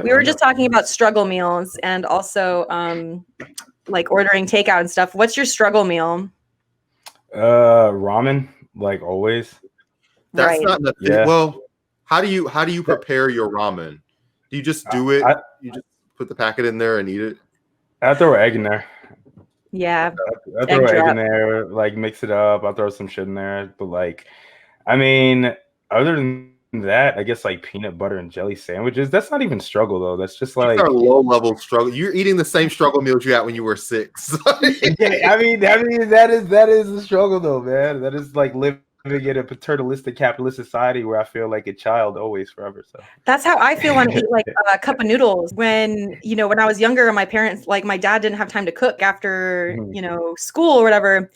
We were just talking about struggle meals and also like ordering takeout and stuff. What's your struggle meal? Ramen, like always. That's not the well. How do you prepare your ramen? Do you just do it? You just put the packet in there and eat it? I throw an egg in there. Yeah. I throw an egg in there, like mix it up. I'll throw some shit in there. But like, I mean, other than that, I guess like peanut butter and jelly sandwiches. That's not even struggle though. That's just like a low level struggle. You're eating the same struggle meals you had when you were 6. Yeah, I mean that is a struggle though, man. That is like living in a paternalistic capitalist society where I feel like a child always forever. So that's how I feel when I eat like a cup of noodles. When I was younger, my parents, like my dad didn't have time to cook after school or whatever.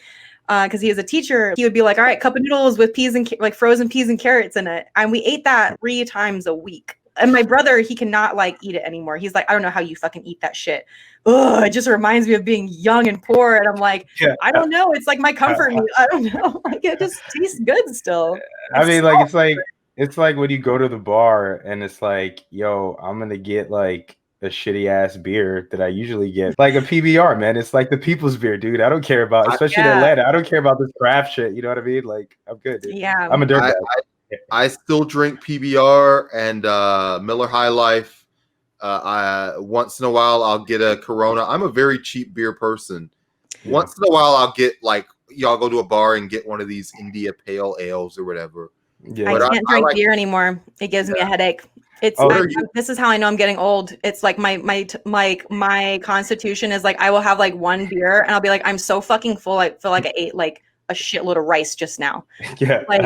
Because he is a teacher, he would be like, all right, cup of noodles with peas and like frozen peas and carrots in it. And we ate that 3 times a week. And my brother, he cannot like eat it anymore. He's like, I don't know how you fucking eat that shit. Ugh, it just reminds me of being young and poor. And I'm like, I don't know. It's like my comfort meal. I don't know. Like it just tastes good still. I mean, like it's like when you go to the bar and it's like, yo, I'm gonna get like a shitty ass beer that I usually get, like a PBR, man. It's like the people's beer, dude. I don't care about, especially in Atlanta. I don't care about this craft shit. You know what I mean? Like, I'm good, dude. Yeah, I'm a dirtbag. I still drink PBR and Miller High Life. I once in a while I'll get a Corona. I'm a very cheap beer person. Yeah. Once in a while I'll get like y'all go to a bar and get one of these India Pale Ales or whatever. Yeah, I can't drink beer anymore. It gives me a headache. It's this is how I know I'm getting old. It's like my constitution is like I will have like one beer and I'll be like I'm so fucking full. I feel like I ate like a shitload of rice just now. Yeah, like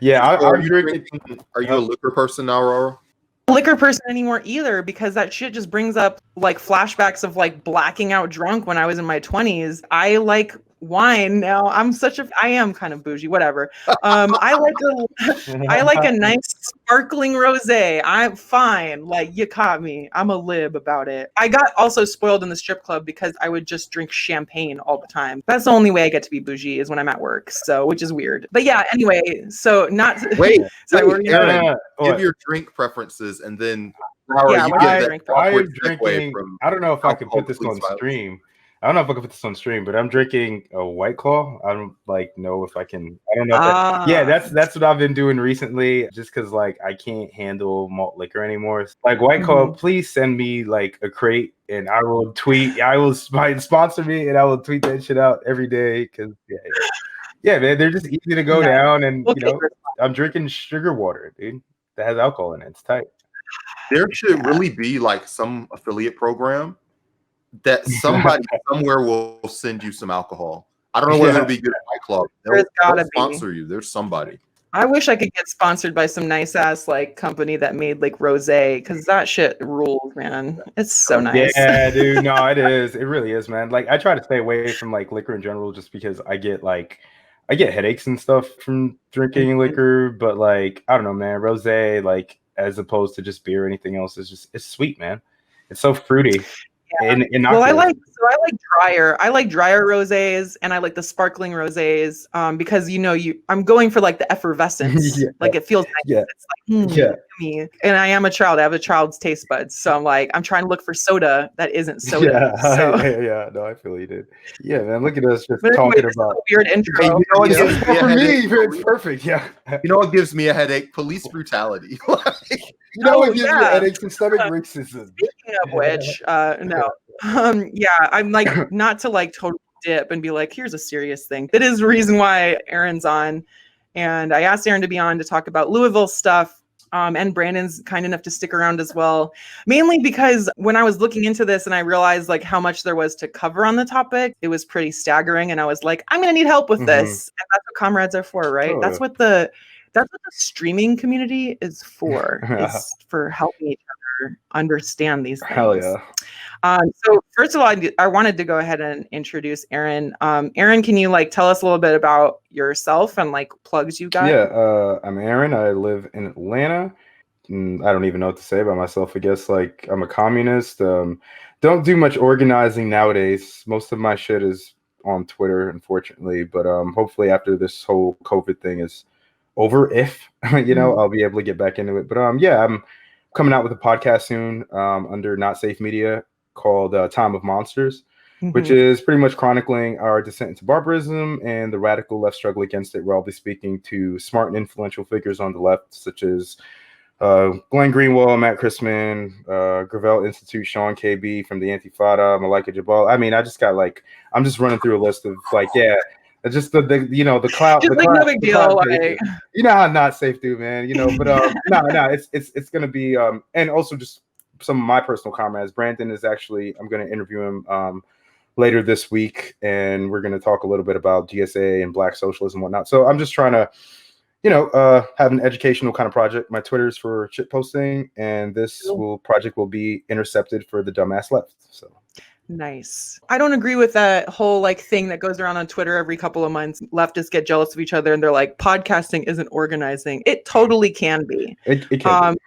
Are you a liquor person now, Rara? Liquor person anymore either, because that shit just brings up like flashbacks of like blacking out drunk when I was in my 20s. I like wine now. I am kind of bougie, whatever. I like a nice sparkling rosé. I'm fine. Like you caught me. I'm a lib about it. I got also spoiled in the strip club because I would just drink champagne all the time. That's the only way I get to be bougie is when I'm at work. So, which is weird. But yeah, anyway, so not wait, Aaron, give your drink preferences and then I am drinking. I don't know if I can put this on stream. I don't know if I can put this on stream, but I'm drinking a White Claw. I don't know if I can. I don't know. That's what I've been doing recently, just because like I can't handle malt liquor anymore. Like White Claw, please send me like a crate, and I will tweet. I will sponsor me, and I will tweet that shit out every day. Because yeah, man, they're just easy to go down, and I'm drinking sugar water, dude, that has alcohol in it. It's tight. There should really be like some affiliate program that somebody somewhere will send you some alcohol. I don't know whether it'll be good at White Claw. They'll sponsor you. There's somebody. I wish I could get sponsored by some nice ass like company that made like rosé, because that shit rules, man. It's so nice. Yeah, dude. No, it is. It really is, man. Like I try to stay away from like liquor in general, just because I get headaches and stuff from drinking liquor. But like I don't know, man. Rosé, like as opposed to just beer or anything else, it's sweet, man. It's so fruity. Yeah. I like drier. I like drier rosés, and I like the sparkling rosés because I'm going for like the effervescence. Like it feels nice. It's like me. And I am a child. I have a child's taste buds, so I'm trying to look for soda that isn't soda. No, I feel you, dude. Yeah, man. Look at us just talking about weird intro. Hey, for me, it's perfect. Yeah. You know what gives me a headache? Police brutality. What gives me a headache? Systemic racism. Speaking of which, no. I'm like not to like totally dip and be like, here's a serious thing. That is the reason why Aaron's on. And I asked Aaron to be on to talk about Louisville stuff. And Brandon's kind enough to stick around as well. Mainly because when I was looking into this and I realized like how much there was to cover on the topic, it was pretty staggering. And I was like, I'm going to need help with this. And that's what comrades are for, right? Oh, that's what the streaming community is for. Is for helping each other understand these things. Hell yeah. So first of all, I wanted to go ahead and introduce Aaron. Aaron, can you like tell us a little bit about yourself and like plugs you got? Yeah, I'm Aaron. I live in Atlanta. I don't even know what to say about myself. I guess like I'm a communist. Don't do much organizing nowadays. Most of my shit is on Twitter, unfortunately. But hopefully after this whole COVID thing is over, if I'll be able to get back into it. But I'm coming out with a podcast soon under Not Safe Media called Time of Monsters, which is pretty much chronicling our descent into barbarism and the radical left struggle against it. We'll all be speaking to smart and influential figures on the left, such as Glenn Greenwald, Matt Christman, Gravel Institute, Sean KB from the Antifada, Malika Jabal. I mean, I just got like, I'm just running through a list of like, yeah, just the cloud. Just the like cloud, no big deal. Like, you know how Not Safe do, man. But no, it's gonna be and also just some of my personal comrades. Brandyn is actually, I'm gonna interview him later this week, and we're gonna talk a little bit about GSA and Black socialism and whatnot. So I'm just trying to, have an educational kind of project. My Twitter's for shit posting, and this project will be intercepted for the dumbass left. So. Nice. I don't agree with that whole like thing that goes around on Twitter every couple of months. Leftists get jealous of each other and they're like, podcasting isn't organizing. It totally can be. It can be.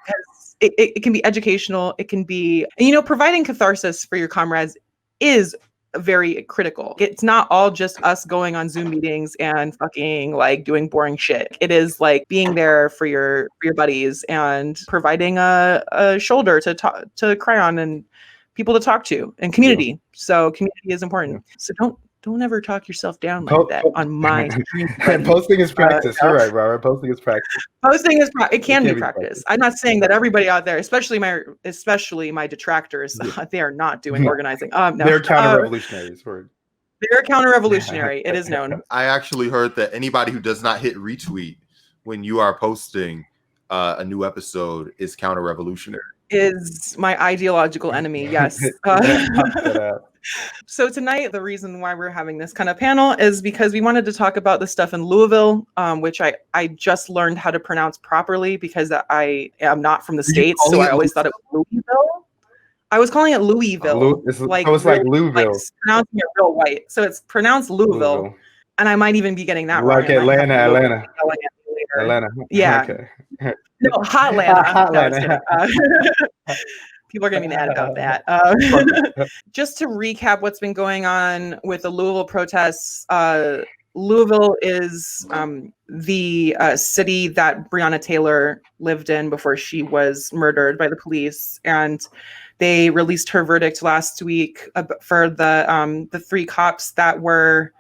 It can be educational. It can be, providing catharsis for your comrades is very critical. It's not all just us going on Zoom meetings and fucking like doing boring shit. It is like being there for your buddies and providing a shoulder to cry on and people to talk to and community. Yeah. So community is important. So don't ever talk yourself down like that on my stream. Posting is practice. You're right, Rara. Posting is practice. It can be practice. I'm not saying that everybody out there, especially my detractors, they are not doing organizing. No. They're counter-revolutionaries. They're counter-revolutionary. It is known. I actually heard that anybody who does not hit retweet when you are posting a new episode is counter-revolutionary. Is my ideological enemy. Yes. So tonight, the reason why we're having this kind of panel is because we wanted to talk about the stuff in Louisville, which I just learned how to pronounce properly because I am not from the States. So I always thought it was Louisville. I was calling it Louisville. It's like Louisville. Like pronouncing it real white. So it's pronounced Louisville. And I might even be getting that wrong. Like Atlanta. Yeah. Okay. No, Hotlanta. People are getting mad about that. Just to recap what's been going on with the Louisville protests, Louisville is the city that Breonna Taylor lived in before she was murdered by the police. And they released her verdict last week for the 3 cops that were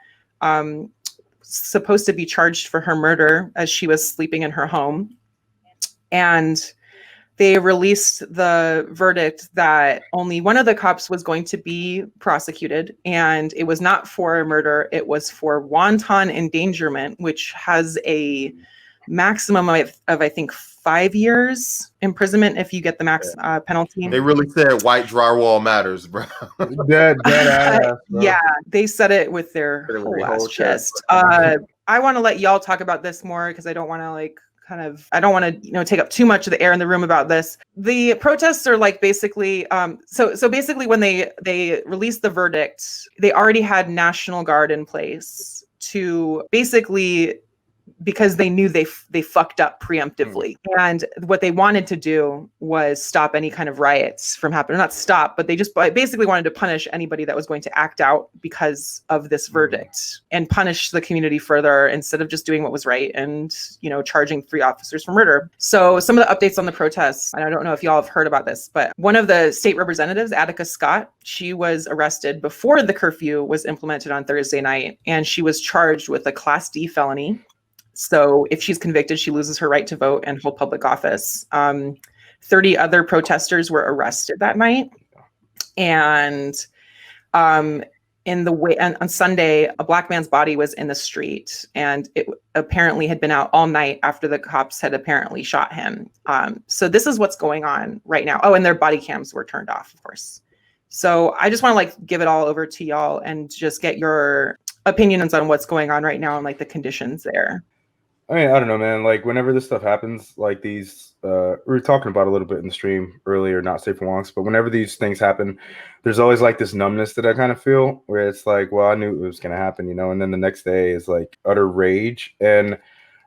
supposed to be charged for her murder as she was sleeping in her home. And they released the verdict that only one of the cops was going to be prosecuted, and it was not for murder. It was for wanton endangerment, which has a maximum of I think 5 years imprisonment if you get the max penalty. They really said white drywall matters, bro. Dead ass, bro. Yeah, they said it with their whole ass chest. I want to let y'all talk about this more because I don't want to I don't want to, take up too much of the air in the room about this. The protests are like basically, so basically when they released the verdict, they already had National Guard in place to basically, because they knew they fucked up preemptively. And what they wanted to do was stop any kind of riots from happening. Not stop, but they just basically wanted to punish anybody that was going to act out because of this verdict and punish the community further instead of just doing what was right and, charging 3 officers for murder. So some of the updates on the protests, and I don't know if y'all have heard about this, but one of the state representatives, Attica Scott, she was arrested before the curfew was implemented on Thursday night, and she was charged with a Class D felony. So if she's convicted, she loses her right to vote and hold public office. 30 other protesters were arrested that night. And on Sunday, a Black man's body was in the street, and it apparently had been out all night after the cops had apparently shot him. So this is what's going on right now. Oh, and their body cams were turned off, of course. So I just want to give it all over to y'all and just get your opinions on what's going on right now and the conditions there. I mean, I don't know, man. Whenever this stuff happens, these, we were talking about a little bit in the stream earlier, not safe for Wonks, but whenever these things happen, there's always this numbness that I kind of feel where it's well, I knew it was going to happen, and then the next day is utter rage. And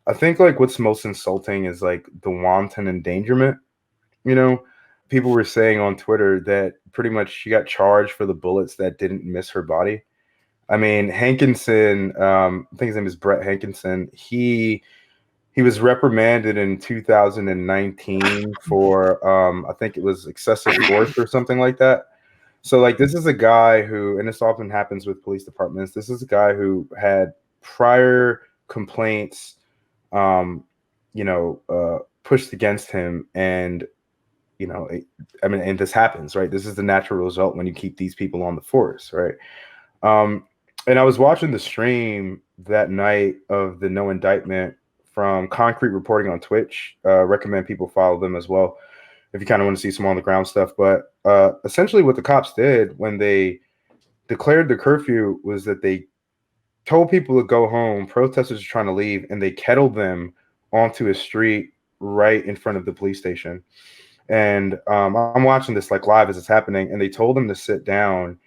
I think what's most insulting is the wanton endangerment. People were saying on Twitter that pretty much she got charged for the bullets that didn't miss her body. I mean, Hankinson, I think his name is Brett Hankinson. He he was reprimanded in 2019 for I think it was excessive force or something like that. So like this is a guy who, and this often happens with police departments, this is a guy who had prior complaints pushed against him, and and this happens, right? This is the natural result when you keep these people on the force, right? And I was watching the stream that night of the no indictment from Concrete Reporting on Twitch. Recommend people follow them as well if you kind of want to see some on the ground stuff. But essentially what the cops did when they declared the curfew was that they told people to go home. Protesters are trying to leave, and they kettled them onto a street right in front of the police station. And I'm watching this like live as it's happening, and they told them to sit down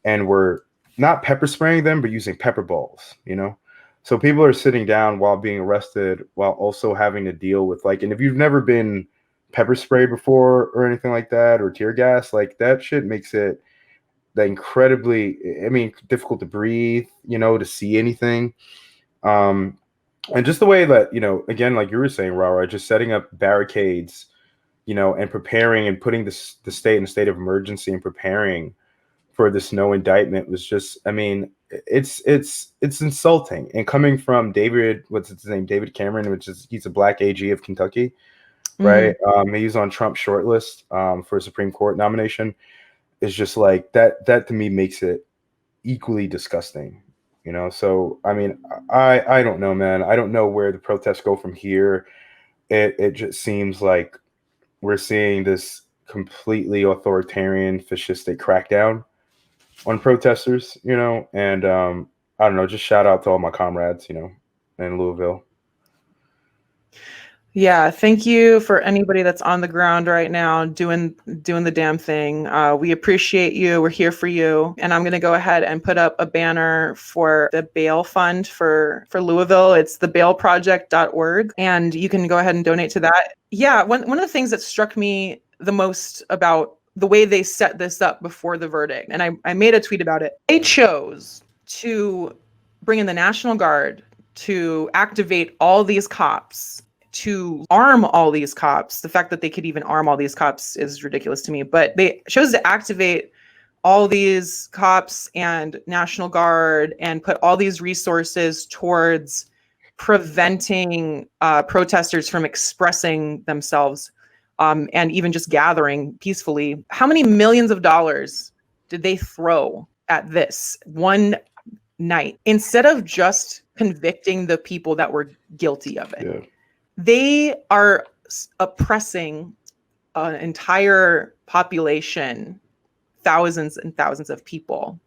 and were not pepper spraying them, but using pepper balls, So people are sitting down while being arrested, while also having to deal with and if you've never been pepper sprayed before or anything like that, or tear gas, like that shit makes it incredibly, difficult to breathe, to see anything. And just the way that, again, like you were saying, Rara, just setting up barricades, and preparing and putting the state in a state of emergency and preparing for this no indictment was just, it's insulting. And coming from David, what's his name? David Cameron, he's a black AG of Kentucky, right? He was on Trump's shortlist for a Supreme Court nomination. It's just like that to me makes it equally disgusting, So, I don't know, man. I don't know where the protests go from here. It just seems like we're seeing this completely authoritarian, fascistic crackdown on protesters, and I don't know, just shout out to all my comrades, in Louisville. Yeah, thank you for anybody that's on the ground right now doing the damn thing. We appreciate you. We're here for you. And I'm going to go ahead and put up a banner for the bail fund for Louisville. It's thebailproject.org, and you can go ahead and donate to that. Yeah, one of the things that struck me the most about the way they set this up before the verdict, and I made a tweet about it. They chose to bring in the National Guard, to activate all these cops, to arm all these cops. The fact that they could even arm all these cops is ridiculous to me, but they chose to activate all these cops and National Guard and put all these resources towards preventing protesters from expressing themselves and even just gathering peacefully. How many millions of dollars did they throw at this one night instead of just convicting the people that were guilty of it? Yeah. They are oppressing an entire population, thousands and thousands of people,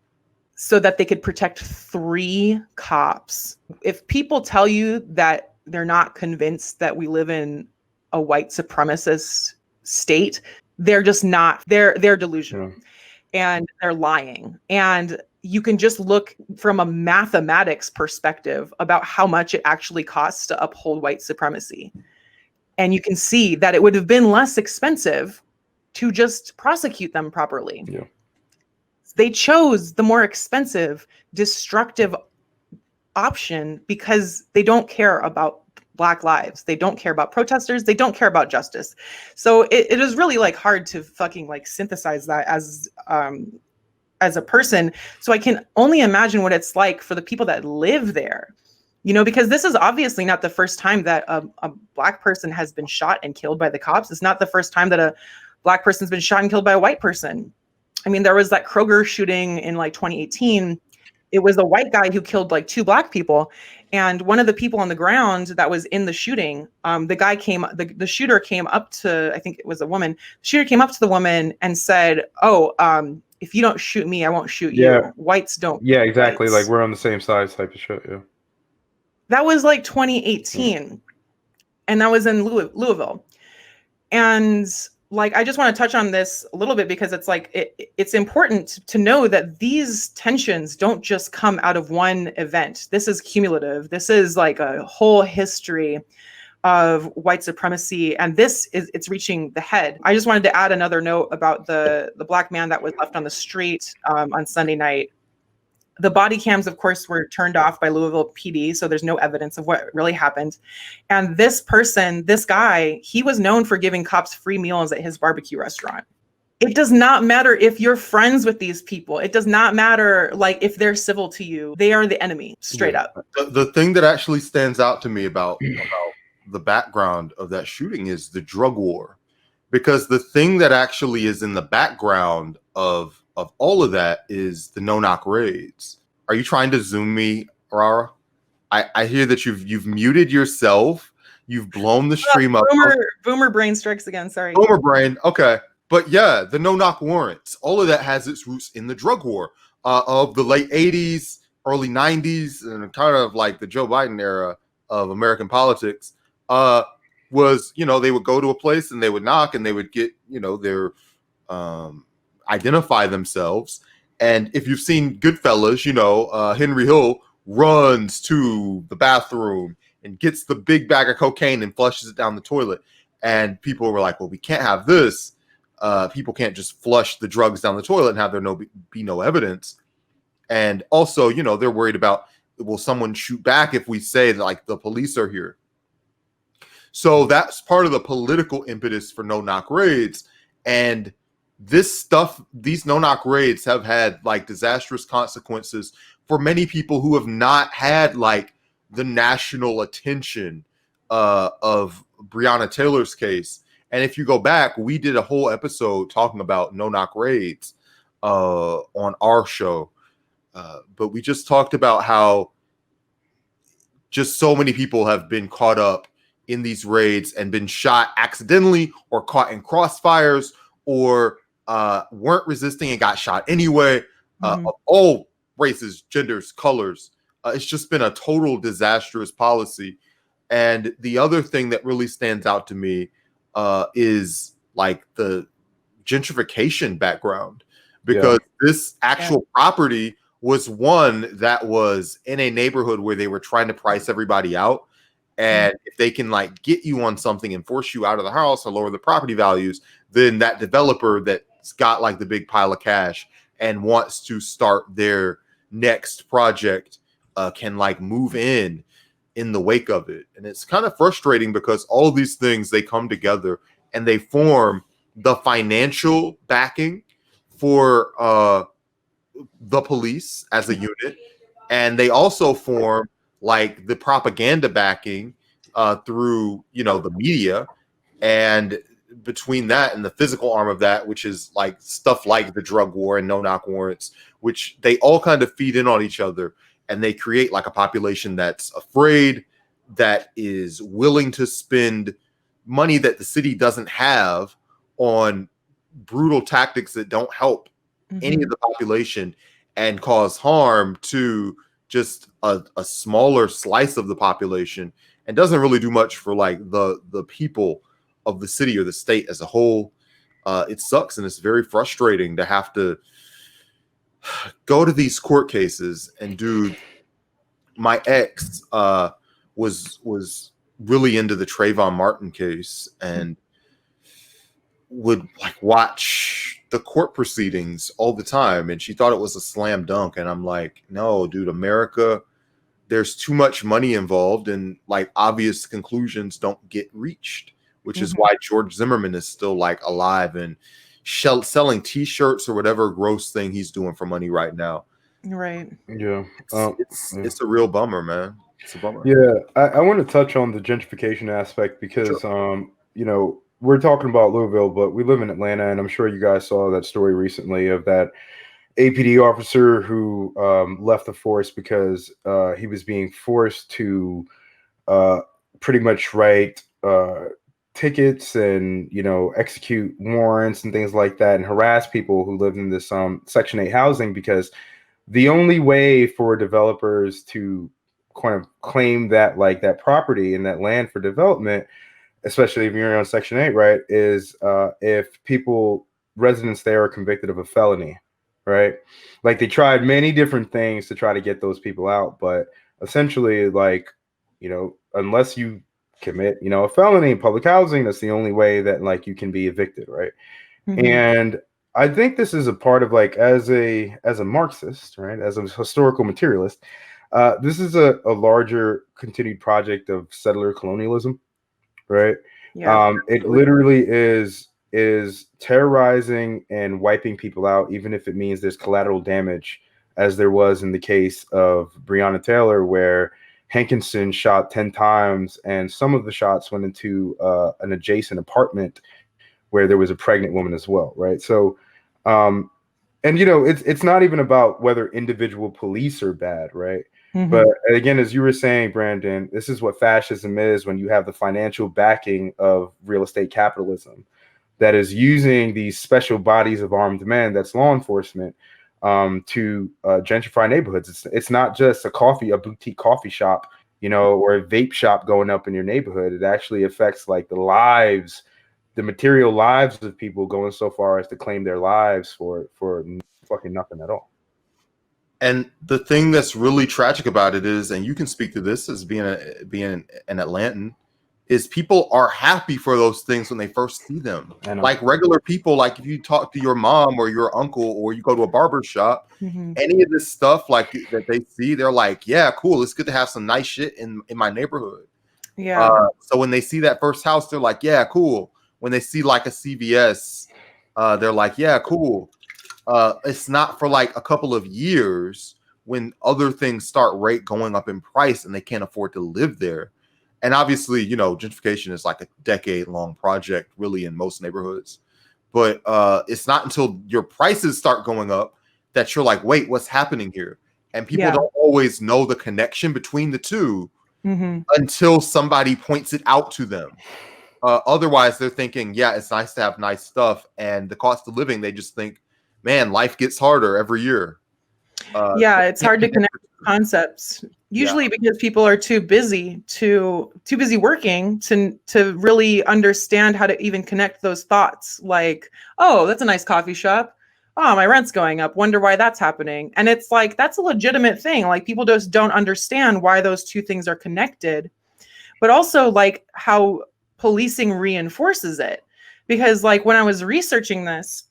so that they could protect 3 cops. If people tell you that they're not convinced that we live in a white supremacist state, they're just not. They're delusional, and they're lying. And you can just look from a mathematics perspective about how much it actually costs to uphold white supremacy. And you can see that it would have been less expensive to just prosecute them properly. Yeah. They chose the more expensive, destructive option because they don't care about Black lives. They don't care about protesters. They don't care about justice. So it is really hard to fucking synthesize that as a person. So I can only imagine what it's like for the people that live there, because this is obviously not the first time that a Black person has been shot and killed by the cops. It's not the first time that a Black person's been shot and killed by a white person. There was that Kroger shooting in 2018. It was a white guy who killed 2 Black people. And one of the people on the ground that was in the shooting, the shooter came up to, I think it was a woman. The shooter came up to the woman and said, if you don't shoot me, I won't shoot you. Whites don't. Yeah, exactly. Whites. We're on the same side type of shit. Yeah. That was 2018. And that was in Louisville. And I just want to touch on this a little bit because it's it's important to know that these tensions don't just come out of one event. This is cumulative. This is a whole history of white supremacy, and it's reaching the head. I just wanted to add another note about the Black man that was left on the street on Sunday night. The body cams, of course, were turned off by Louisville PD, so there's no evidence of what really happened. And this person, this guy, he was known for giving cops free meals at his barbecue restaurant. It does not matter if you're friends with these people. It does not matter, like, if they're civil to you. They are the enemy, straight up. The thing that actually stands out to me about the background of that shooting is the drug war. Because the thing that actually is in the background of all of that is the no-knock raids. Are you trying to Zoom me, Rara? I hear that you've muted yourself. You've blown the stream up. Boomer brain strikes again. Sorry. Boomer brain. Okay. But yeah, the no-knock warrants, all of that has its roots in the drug war of the late 80s, early 90s, and kind of like the Joe Biden era of American politics. Was, they would go to a place and they would knock and they would get, their identify themselves. And if you've seen Goodfellas, Henry Hill runs to the bathroom and gets the big bag of cocaine and flushes it down the toilet. And people were like, well, we can't have this. People can't just flush the drugs down the toilet and have there be no evidence. And also, they're worried about, will someone shoot back if we say that, like, the police are here? So that's part of the political impetus for no-knock raids. And these no-knock raids have had, like, disastrous consequences for many people who have not had, like, the national attention of Breonna Taylor's case. And if you go back, we did a whole episode talking about no-knock raids on our show. But we just talked about how just so many people have been caught up in these raids and been shot accidentally or caught in crossfires or weren't resisting and got shot anyway, of all races, genders, colors. It's just been a total disastrous policy. And the other thing that really stands out to me is like the gentrification background, because this actual property was one that was in a neighborhood where they were trying to price everybody out. And if they can, like, get you on something and force you out of the house or lower the property values, then that developer that's got, like, the big pile of cash and wants to start their next project can, like, move in the wake of it. And it's kind of frustrating because all these things, they come together and they form the financial backing for the police as a unit. And they also form, like, the propaganda backing through, the media. And between that and the physical arm of that, which is like stuff like the drug war and no-knock warrants, which they all kind of feed in on each other. And they create, like, a population that's afraid, that is willing to spend money that the city doesn't have on brutal tactics that don't help any of the population and cause harm to just a smaller slice of the population, and doesn't really do much for, like, the people of the city or the state as a whole. It sucks, and it's very frustrating to have to go to these court cases. And dude, my ex was really into the Trayvon Martin case and would, like, watch the court proceedings all the time, and she thought it was a slam dunk. And I'm like, no, dude, America, there's too much money involved, and, like, obvious conclusions don't get reached, which is why George Zimmerman is still, like, alive and selling t-shirts or whatever gross thing he's doing for money right now. Right. Yeah. It's a real bummer, man. It's a bummer. Yeah. I want to touch on the gentrification aspect because, we're talking about Louisville, but we live in Atlanta, and I'm sure you guys saw that story recently of that APD officer who left the force because he was being forced to pretty much write tickets and, execute warrants and things like that, and harass people who lived in this Section 8 housing, because the only way for developers to kind of claim that, like, that property and that land for development, especially if you're on Section 8, right, is if residents there are convicted of a felony, right? Like, they tried many different things to try to get those people out, but essentially, like, unless you commit, a felony in public housing, that's the only way that, like, you can be evicted, right? And I think this is a part of like as a Marxist, right? As a historical materialist, this is a larger continued project of settler colonialism, right? Yeah, It literally is terrorizing and wiping people out, even if it means there's collateral damage, as there was in the case of Breonna Taylor, where Hankinson shot 10 times, and some of the shots went into an adjacent apartment where there was a pregnant woman as well, right? So, and it's not even about whether individual police are bad, right? Mm-hmm. But again, as you were saying, Brandon, this is what fascism is when you have the financial backing of real estate capitalism that is using these special bodies of armed men, that's law enforcement, to gentrify neighborhoods. It's not just a boutique coffee shop, or a vape shop going up in your neighborhood. It actually affects like the material lives of people, going so far as to claim their lives for fucking nothing at all. And the thing that's really tragic about it is, and you can speak to this as being an Atlantan, is people are happy for those things when they first see them. Like regular people, like if you talk to your mom or your uncle, or you go to a barber shop, any of this stuff like that they see, they're like, yeah, cool. It's good to have some nice shit in my neighborhood. Yeah. So when they see that first house, they're like, yeah, cool. When they see like a CVS, they're like, yeah, cool. It's not for like a couple of years when other things start going up in price and they can't afford to live there. And obviously, gentrification is like a decade-long project, really, in most neighborhoods. But it's not until your prices start going up that you're like, wait, what's happening here? And people don't always know the connection between the two until somebody points it out to them. Otherwise, they're thinking, yeah, it's nice to have nice stuff. And the cost of living, they just think, man, life gets harder every year. It's hard to connect concepts. Usually because people are too busy working to really understand how to even connect those thoughts. Like, oh, that's a nice coffee shop. Oh, my rent's going up. Wonder why that's happening. And it's like, that's a legitimate thing. Like, people just don't understand why those two things are connected. But also like how policing reinforces it. Because like when I was researching this,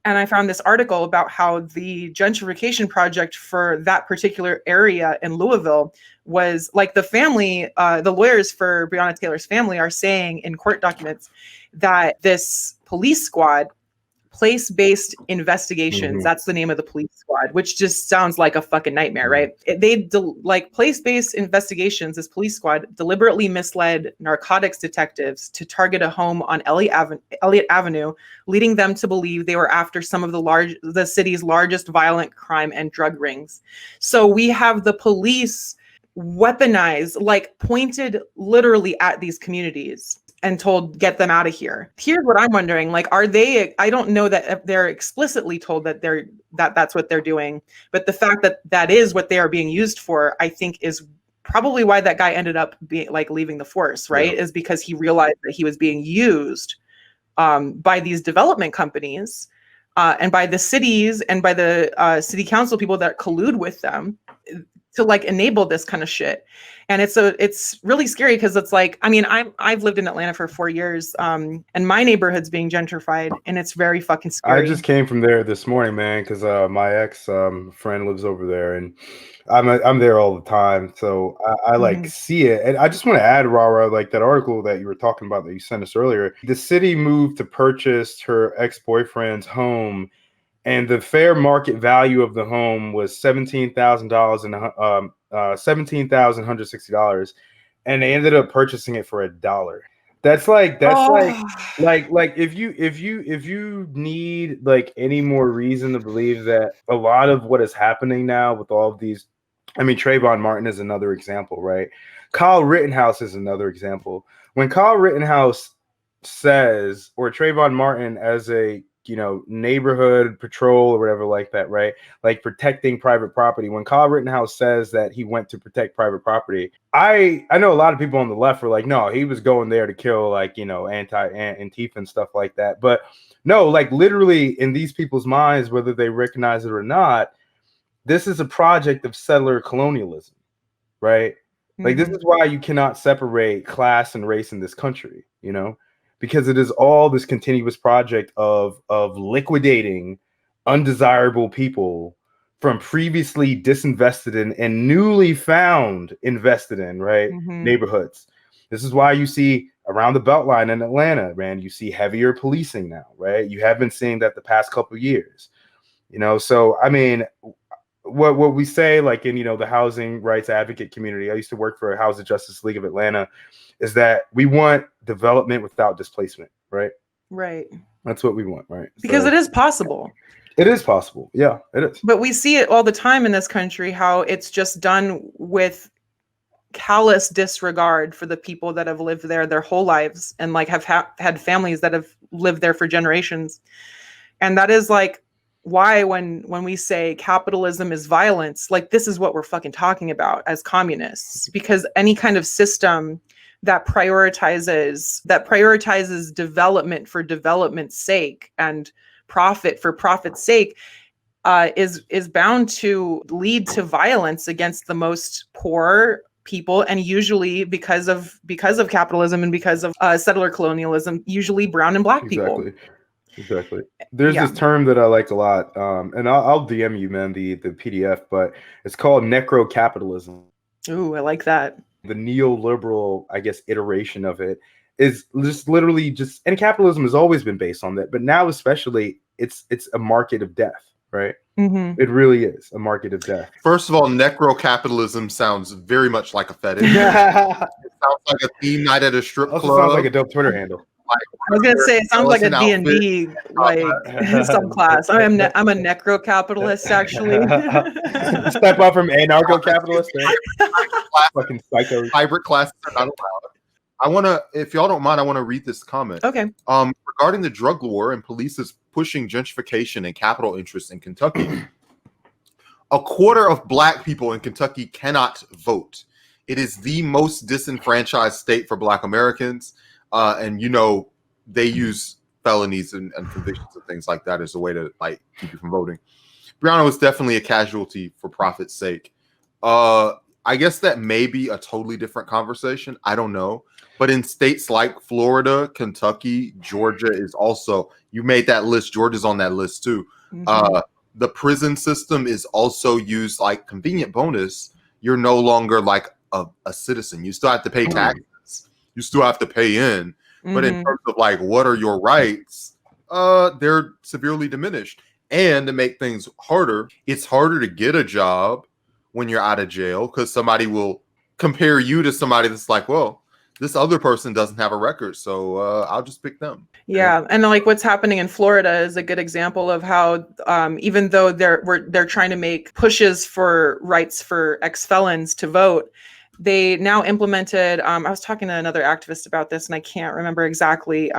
and I found this article about how the gentrification project for that particular area in Louisville was like the family, the lawyers for Breonna Taylor's family are saying in court documents that this police squad, place-based investigations, that's the name of the police squad, which just sounds like a fucking nightmare, right? Like place-based investigations, this police squad deliberately misled narcotics detectives to target a home on Elliott Avenue, leading them to believe they were after some of the city's largest violent crime and drug rings. So we have the police weaponized, like pointed literally at these communities and told, get them out of here. Here's what I'm wondering, like, I don't know that they're explicitly told that that's what they're doing, but the fact that that is what they are being used for, I think is probably why that guy ended up leaving the force, right? Is because he realized that he was being used by these development companies and by the cities and by the city council people that collude with them to like enable this kind of shit. And it's really scary because it's like, I mean, I've lived in Atlanta for 4 years, and my neighborhood's being gentrified, and it's very fucking scary. I just came from there this morning, man, because my ex friend lives over there, and I'm there all the time, so I like see it. And I just want to add, Rara, like that article that you were talking about that you sent us earlier. The city moved to purchase her ex-boyfriend's home, and the fair market value of the home was $17,000 and $17,160, and they ended up purchasing it for $1. That's like if you need like any more reason to believe that a lot of what is happening now with all of these, I mean, Trayvon Martin is another example, right? Kyle Rittenhouse is another example. When Kyle Rittenhouse says, or Trayvon Martin as a neighborhood patrol or whatever like that, right? Like protecting private property. When Kyle Rittenhouse says that he went to protect private property, I know a lot of people on the left were like, no, he was going there to kill Antifa and stuff like that. But no, like literally in these people's minds, whether they recognize it or not, this is a project of settler colonialism, right? Like this is why you cannot separate class and race in this country, because it is all this continuous project of liquidating undesirable people from previously disinvested in and newly found invested in, right, neighborhoods. This is why you see around the Beltline in Atlanta, man, you see heavier policing now, right? You have been seeing that the past couple of years, you know. So I mean, what we say, like in, you know, the housing rights advocate community, I used to work for a Housing Justice League of Atlanta, is that we want development without displacement, right? Right. That's what we want, right? Because it is possible. It is possible. Yeah, it is. But we see it all the time in this country, how it's just done with callous disregard for the people that have lived there their whole lives and like have had families that have lived there for generations. And that is like why when we say capitalism is violence, like this is what we're fucking talking about as communists, because any kind of system that prioritizes development for development's sake and profit for profit's sake is bound to lead to violence against the most poor people, and usually because of capitalism and because of settler colonialism, usually brown and black people. Exactly. There's this term that I like a lot, and I'll DM you, man, the PDF, but it's called Necro Capitalism. Ooh, I like that. The neoliberal, I guess, iteration of it is just literally just, and capitalism has always been based on that, but now especially it's a market of death, right? It really is a market of death. First of all, necro capitalism sounds very much like a fetish. It sounds like a theme night at a strip club. Sounds like a dope Twitter handle. Like, I was gonna say it sounds like a D&D like subclass. I'm a necro capitalist, actually. Step up from anarcho capitalist. Fucking psycho. Hybrid classes are not allowed. I want to, if y'all don't mind, I want to read this comment. Okay. Regarding the drug war and police is pushing gentrification and capital interests in Kentucky. A quarter of black people in Kentucky cannot vote. It is the most disenfranchised state for black Americans. And, you know, they use felonies and convictions and things like that as a way to like keep you from voting. Breonna was definitely a casualty for profit's sake. I guess that may be a totally different conversation. I don't know. But in states like Florida, Kentucky, Georgia is also, you made that list. Georgia's on that list too. The prison system is also used like convenient bonus. You're no longer like a citizen. You still have to pay taxes. You still have to pay in. But in terms of like, what are your rights? They're severely diminished. And to make things harder, it's harder to get a job when you're out of jail because somebody will compare you to somebody that's like, well, this other person doesn't have a record, so I'll just pick them. Yeah, and like what's happening in Florida is a good example of how even though they're trying to make pushes for rights for ex-felons to vote, they now implemented. I was talking to another activist about this, and I can't remember exactly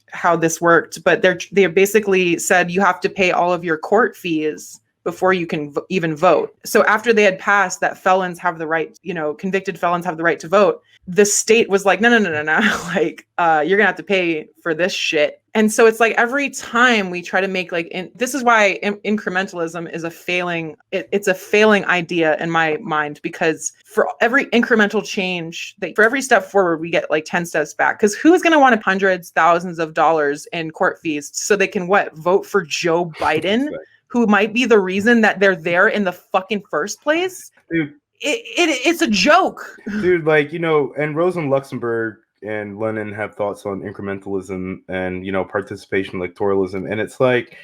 how this worked, but they basically said you have to pay all of your court fees before you can even vote. So after they had passed that felons have the right, convicted felons have the right to vote, the state was like, no. Like, you're gonna have to pay for this shit. And so it's like every time we try to make this is why incrementalism is a failing. It's a failing idea in my mind, because for every incremental change, for every step forward, we get like 10 steps back. Because who's gonna want hundreds, thousands of dollars in court fees so they can vote for Joe Biden? Who might be the reason that they're there in the fucking first place? Dude, it's a joke. Dude, and Rosa Luxemburg and Lenin have thoughts on incrementalism and, participation electoralism. And it's like,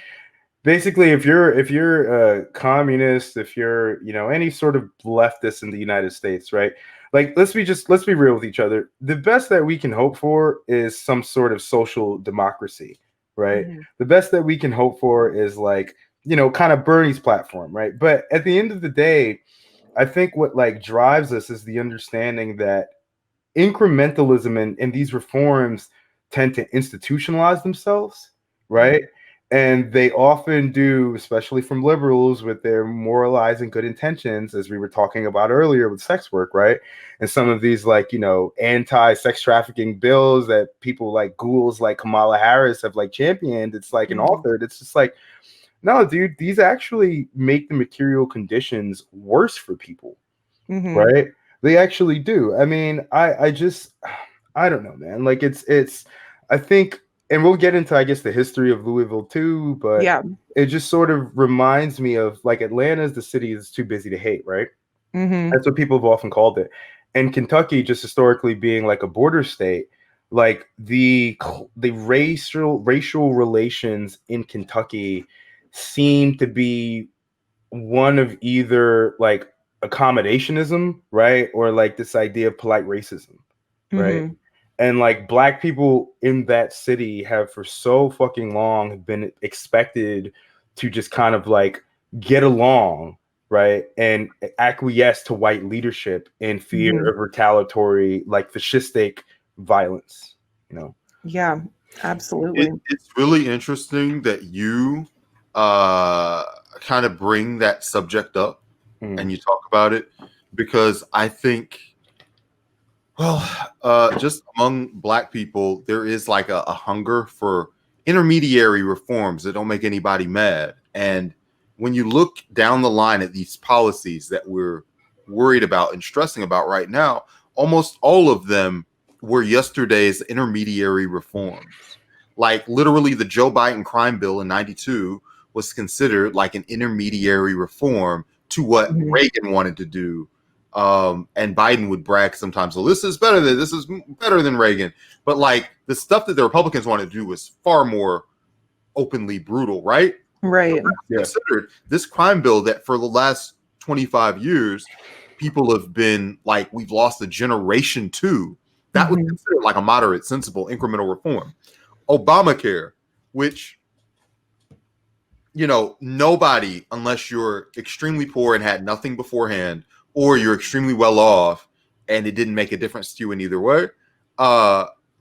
basically, if you're a communist, if you're, any sort of leftist in the United States, right? Like, let's be real with each other. The best that we can hope for is some sort of social democracy, right? Mm-hmm. The best that we can hope for is kind of Bernie's platform, right? But at the end of the day, I think what drives us is the understanding that incrementalism and these reforms tend to institutionalize themselves, right? And they often do, especially from liberals with their moralizing good intentions, as we were talking about earlier with sex work, right? And some of these anti-sex trafficking bills that people like ghouls like Kamala Harris have championed, it's an authored, it's just no, dude, these actually make the material conditions worse for people, right? They actually do. I mean, I don't know, man. I think, and we'll get into, I guess, the history of Louisville too, but it just sort of reminds me of like Atlanta is the city that's too busy to hate, right? That's what people have often called it. And Kentucky, just historically being like a border state, like the racial relations in Kentucky seem to be one of either like accommodationism, right, or like this idea of polite racism, right? And like Black people in that city have for so fucking long been expected to just kind of like get along, right, and acquiesce to white leadership in fear of retaliatory, like fascistic violence, you know? Yeah, absolutely. It's really interesting that you kind of bring that subject up and you talk about it, because I think, just among Black people, there is like a hunger for intermediary reforms that don't make anybody mad. And when you look down the line at these policies that we're worried about and stressing about right now, almost all of them were yesterday's intermediary reforms. Like literally the Joe Biden crime bill in 92 was considered like an intermediary reform to what Reagan wanted to do. And Biden would brag sometimes, well, this is better than Reagan. But like the stuff that the Republicans wanted to do was far more openly brutal, right? Right. Considered this crime bill that for the last 25 years, people have been like, we've lost a generation to. That was considered like a moderate, sensible, incremental reform. Obamacare, which, you know, nobody, unless you're extremely poor and had nothing beforehand, or you're extremely well off and it didn't make a difference to you in either way,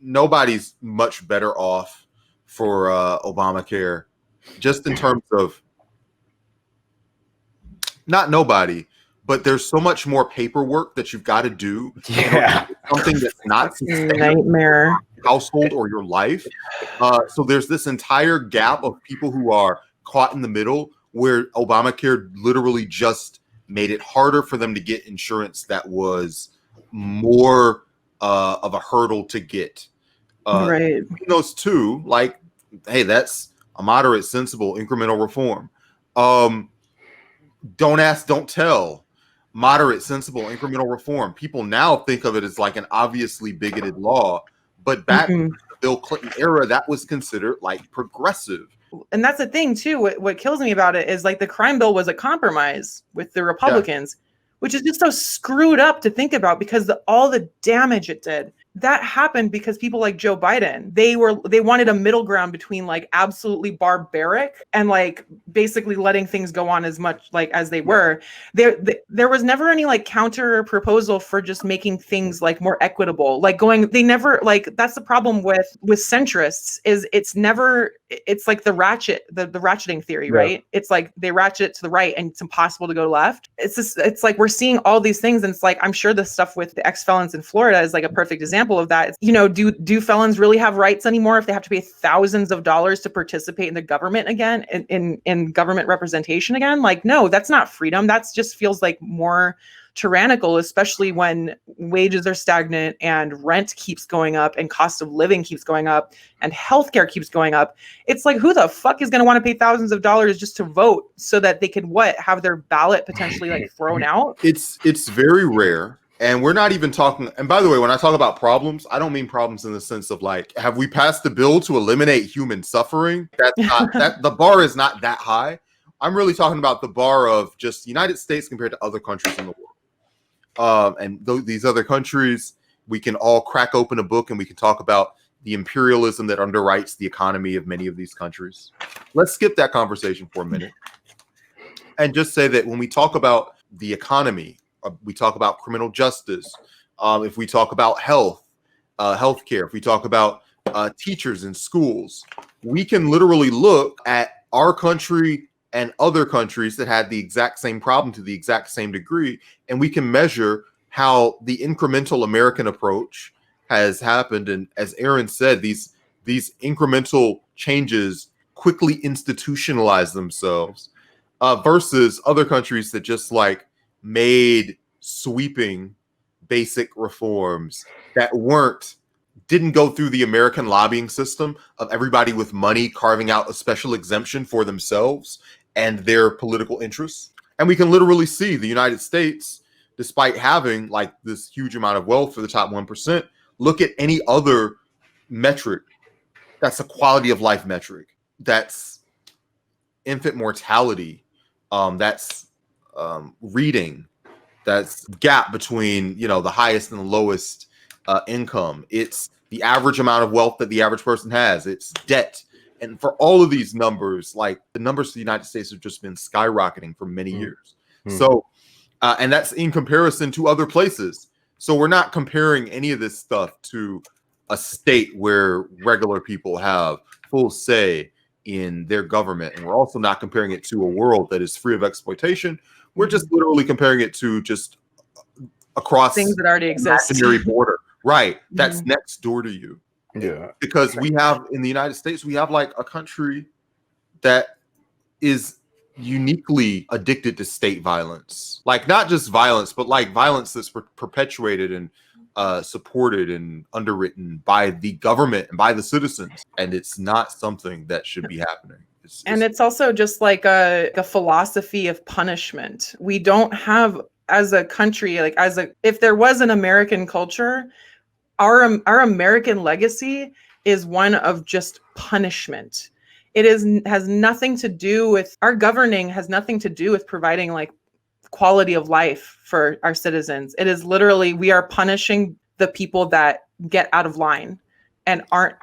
nobody's much better off for Obamacare, just in terms of, not nobody, but there's so much more paperwork that you've got to do. Something that's not nightmare household or your life. So there's this entire gap of people who are caught in the middle, where Obamacare literally just made it harder for them to get insurance that was more of a hurdle to get. Right. Those two, like, hey, that's a moderate, sensible, incremental reform. Don't ask, don't tell. Moderate, sensible, incremental reform. People now think of it as like an obviously bigoted law, but back in the Bill Clinton era, that was considered like progressive. And that's the thing too. What kills me about it is like the crime bill was a compromise with the Republicans, which is just so screwed up to think about, because all the damage it did. That happened because people like Joe Biden, they wanted a middle ground between like absolutely barbaric and like basically letting things go on as much like as they were. There was never any like counter proposal for just making things like more equitable. Like they never, like, that's the problem with centrists, is it's like the ratcheting theory, right? It's like they ratchet to the right and it's impossible to go left. It's like we're seeing all these things, and it's like, I'm sure the stuff with the ex-felons in Florida is like a perfect example of that. It's, you know, do felons really have rights anymore if they have to pay thousands of dollars to participate in the government again, in government representation again? Like, no, that's not freedom. That's just feels like more tyrannical, especially when wages are stagnant and rent keeps going up and cost of living keeps going up and healthcare keeps going up. It's like, who the fuck is going to want to pay thousands of dollars just to vote so that they could have their ballot potentially like thrown out? It's very rare. And we're not even talking, and by the way, when I talk about problems, I don't mean problems in the sense of like, have we passed a bill to eliminate human suffering? That's not, the bar is not that high. I'm really talking about the bar of just the United States compared to other countries in the world. And these other countries, we can all crack open a book and we can talk about the imperialism that underwrites the economy of many of these countries. Let's skip that conversation for a minute and just say that when we talk about the economy, we talk about criminal justice, if we talk about healthcare, if we talk about teachers in schools, we can literally look at our country and other countries that had the exact same problem to the exact same degree, and we can measure how the incremental American approach has happened. And as Aaron said, these incremental changes quickly institutionalize themselves versus other countries that just like made sweeping basic reforms that weren't didn't go through the American lobbying system of everybody with money carving out a special exemption for themselves and their political interests. And we can literally see the United States, despite having like this huge amount of wealth for the top 1%, look at any other metric that's a quality of life metric, that's infant mortality, that's reading, that's gap between, you know, the highest and the lowest income. It's the average amount of wealth that the average person has. It's debt. And for all of these numbers, like the numbers for the United States have just been skyrocketing for many years. So, and that's in comparison to other places. So we're not comparing any of this stuff to a state where regular people have full say in their government. And we're also not comparing it to a world that is free of exploitation. We're just literally comparing it to just across things that already exist. Imaginary border. Right. That's next door to you. Yeah. Because we have in the United States, we have like a country that is uniquely addicted to state violence. Like not just violence, but like violence that's perpetuated and supported and underwritten by the government and by the citizens. And it's not something that should be happening. It's also just like a philosophy of punishment. We don't have, as a country, like if there was an American culture, our American legacy is one of just punishment. Has nothing to do with our governing, has nothing to do with providing like quality of life for our citizens. It is literally, we are punishing the people that get out of line and aren't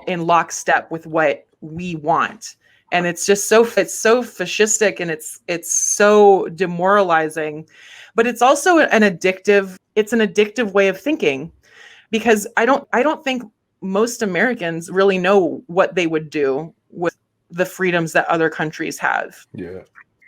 in lockstep with what we want. And it's just so fascistic, and it's so demoralizing, but it's also an addictive way of thinking, because I don't think most Americans really know what they would do with the freedoms that other countries have. Yeah.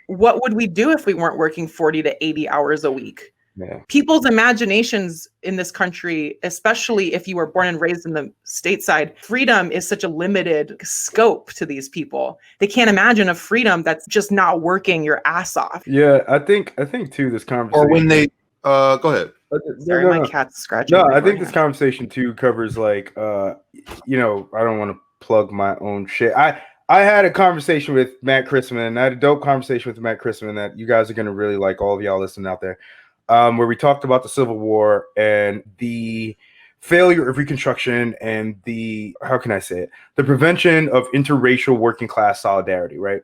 What would we do if we weren't working 40 to 80 hours a week? Yeah. People's imaginations in this country, especially if you were born and raised in the stateside, freedom is such a limited scope to these people. They can't imagine a freedom that's just not working your ass off. Yeah, I think too, this conversation. Or when they go ahead. Sorry, my cat's scratching. No, I think this conversation too covers like you know, I don't want to plug my own shit. I had a conversation with Matt Chrisman. I had a dope conversation with Matt Chrisman that you guys are gonna really like, all of y'all listening out there. Where we talked about the Civil War and the failure of Reconstruction and the, how can I say it, the prevention of interracial working class solidarity, right?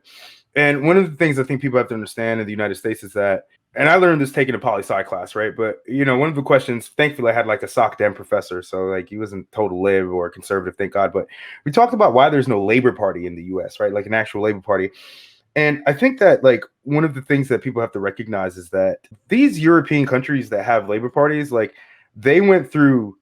And one of the things I think people have to understand in the United States is that, and I learned this taking a poli-sci class, right? But, you know, one of the questions, thankfully I had like a Soc Dem professor, so like he wasn't total lib or conservative, thank God. But we talked about why there's no Labor Party in the US, right? Like an actual Labor Party. And I think that like one of the things that people have to recognize is that these European countries that have labor parties, like they went through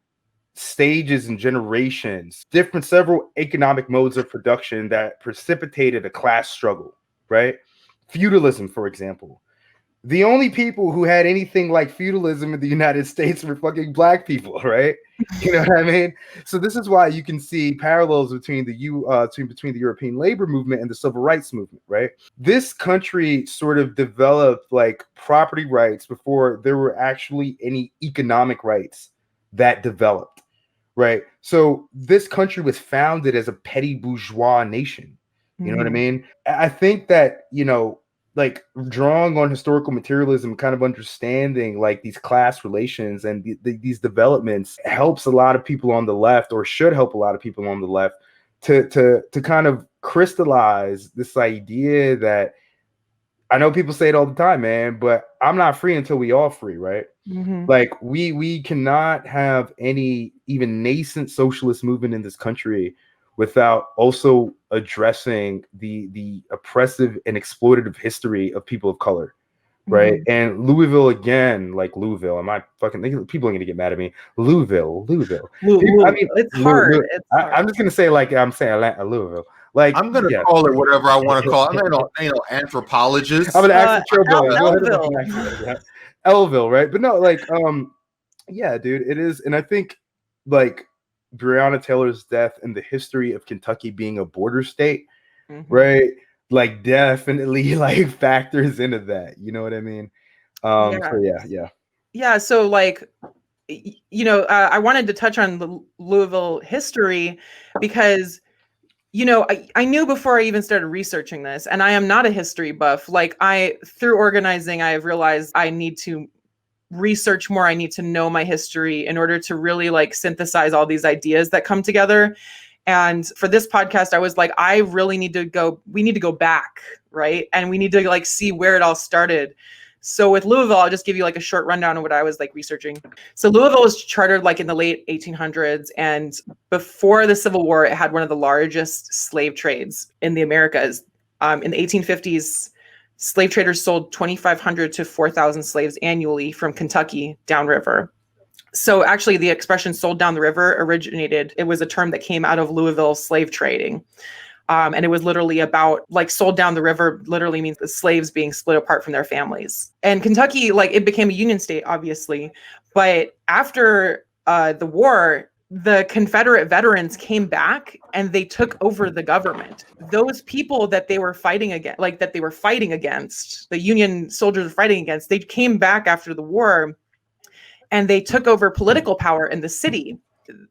stages and generations, several economic modes of production that precipitated a class struggle, right? Feudalism, for example. The only people who had anything like feudalism in the United States were fucking black people, right? You know what I mean? So this is why you can see parallels between the European labor movement and the civil rights movement, right? This country sort of developed like property rights before there were actually any economic rights that developed, right? So this country was founded as a petty bourgeois nation. You know what I mean? I think that, you know, like drawing on historical materialism, kind of understanding like these class relations and these developments helps a lot of people on the left, or should help a lot of people on the left, to kind of crystallize this idea that, I know people say it all the time, man, but I'm not free until we all free, right? Like we cannot have any even nascent socialist movement in this country without also addressing the oppressive and exploitative history of people of color, right? And Louisville, again, like Louisville, am I fucking thinking people are gonna get mad at me? Louisville. I mean, it's hard. I'm just gonna say like I'm saying Louisville. Like I'm gonna call it whatever I want to call it. I'm no anthropologist. I'm an Elville, right? But no, like yeah, dude, it is, and I think like Breonna Taylor's death and the history of Kentucky being a border state, right? Like definitely like factors into that. You know what I mean? So yeah. So like I wanted to touch on the Louisville history because, I knew before I even started researching this, and I am not a history buff. Like through organizing, I have realized I need to research more. I need to know my history in order to really like synthesize all these ideas that come together. And for this podcast, I was like, we need to go back, right? And we need to like see where it all started. So with Louisville, I'll just give you like a short rundown of what I was like researching. So Louisville was chartered like in the late 1800s. And before the Civil War, it had one of the largest slave trades in the Americas. In the 1850s, slave traders sold 2,500 to 4,000 slaves annually from Kentucky downriver. So actually the expression sold down the river it was a term that came out of Louisville slave trading. And it was literally about like sold down the river literally means the slaves being split apart from their families. And Kentucky, like it became a Union state, obviously. But after the war, the Confederate veterans came back and they took over the government. Those people that they were fighting against, the Union soldiers were fighting against, they came back after the war and they took over political power in the city.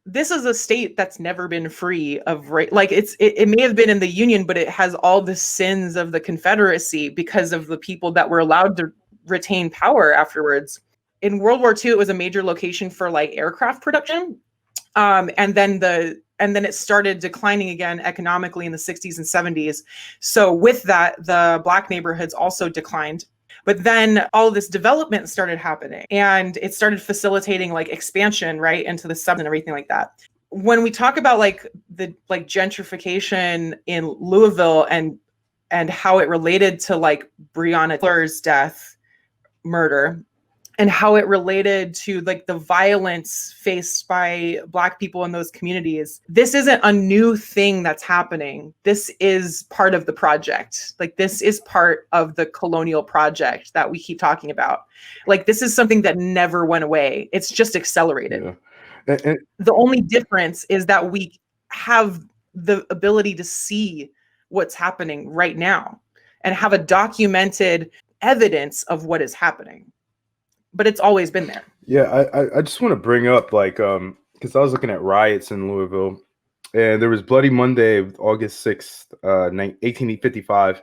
This is a state that's never been free of race. Like it may have been in the Union, but it has all the sins of the Confederacy because of the people that were allowed to retain power afterwards. In World War II, it was a major location for like aircraft production. And then it started declining again economically in the 60s and 70s. So with that, the Black neighborhoods also declined. But then all of this development started happening and it started facilitating like expansion right into the suburbs and everything like that. When we talk about like the like gentrification in Louisville and how it related to like Breonna Taylors' murder, and how it related to like the violence faced by Black people in those communities. This isn't a new thing that's happening. This is part of the project. Like this is part of the colonial project that we keep talking about. Like this is something that never went away. It's just accelerated. Yeah. The only difference is that we have the ability to see what's happening right now and have a documented evidence of what is happening. But it's always been there. Yeah, I just want to bring up like because I was looking at riots in Louisville, and there was Bloody Monday, August 6th, 1855,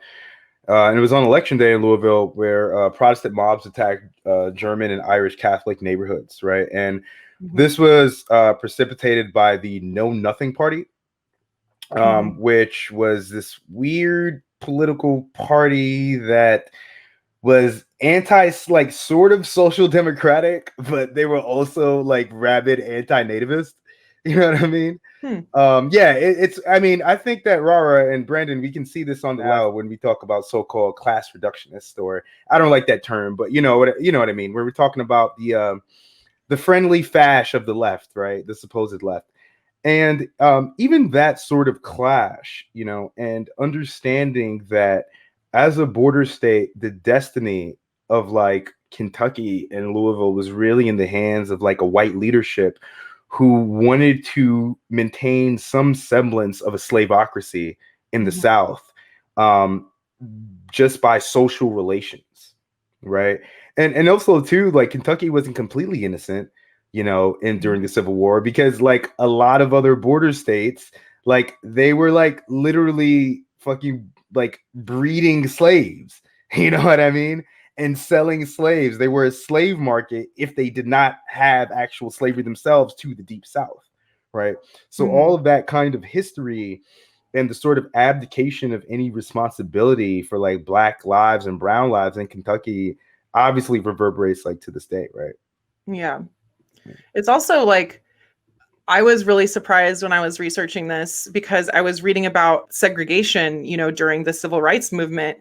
and it was on Election Day in Louisville where Protestant mobs attacked German and Irish Catholic neighborhoods, right? And this was precipitated by the Know Nothing Party, which was this weird political party that was like sort of social democratic, but they were also like rabid anti-nativist. You know what I mean? I think that Rara and Brandyn, we can see this on the level when we talk about so-called class reductionist, or I don't like that term, but you know what I mean, where we're talking about the friendly fash of the left, right? The supposed left. And even that sort of clash, and understanding that as a border state, the destiny of like Kentucky and Louisville was really in the hands of like a white leadership who wanted to maintain some semblance of a slaveocracy in the South, just by social relations, right? And also too, like Kentucky wasn't completely innocent, during the Civil War, because like a lot of other border states, like they were like literally fucking like breeding slaves, you know what I mean? And selling slaves. They were a slave market if they did not have actual slavery themselves to the Deep South, right? So all of that kind of history and the sort of abdication of any responsibility for like Black lives and brown lives in Kentucky obviously reverberates like to this day, right? Yeah. It's also like, I was really surprised when I was researching this because I was reading about segregation, during the civil rights movement.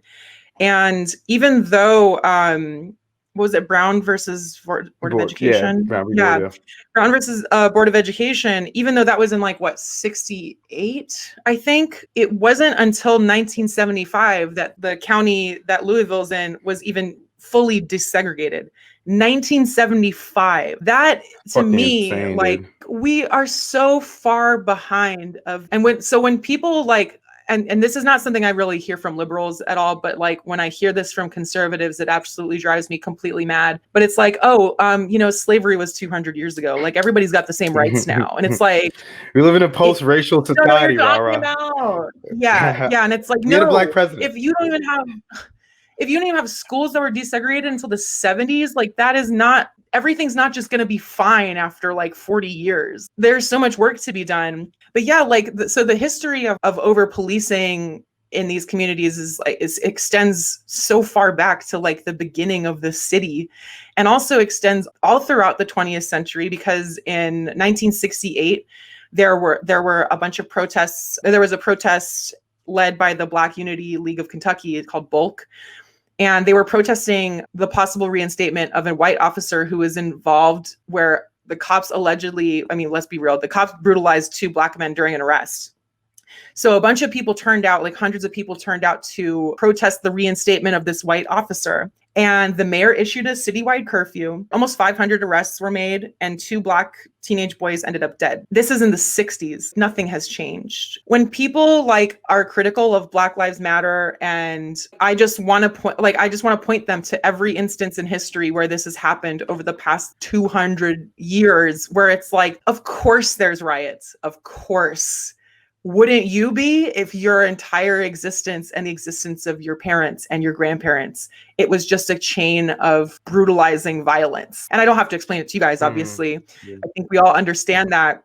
And even though, what was it, Brown versus Board of Education? Brown versus Board of Education, even though that was in like, 68, I think, it wasn't until 1975 that the county that Louisville's in was even fully desegregated. 1975. That to fucking me, insane, like, dude. We are so far behind when people like and this is not something I really hear from liberals at all, but like when I hear this from conservatives, it absolutely drives me completely mad. But it's like, slavery was 200 years ago. Like everybody's got the same rights now. And it's like, we live in a post-racial society, Rara. Yeah. And it's like, we had a black president. If you don't even have schools that were desegregated until the 70s, like that is not, everything's not just going to be fine after like 40 years. There's so much work to be done. But yeah, so the history of over policing in these communities extends so far back to like the beginning of the city, and also extends all throughout the 20th century, because in 1968, there were a bunch of protests. There was a protest led by the Black Unity League of Kentucky called Bulk. And they were protesting the possible reinstatement of a white officer who was involved, where the cops allegedly, I mean, let's be real, the cops brutalized 2 Black men during an arrest. So a bunch of people turned out, like hundreds of people turned out to protest the reinstatement of this white officer. And the mayor issued a citywide curfew. Almost 500 arrests were made, and 2 Black teenage boys ended up dead. This is in the 60s. Nothing has changed. When people like are critical of Black Lives Matter, and I just want to point them to every instance in history where this has happened over the past 200 years, where it's like, of course there's riots. Of course. Wouldn't you be if your entire existence and the existence of your parents and your grandparents, it was just a chain of brutalizing violence? And I don't have to explain it to you guys, obviously. Yeah. I think we all understand that.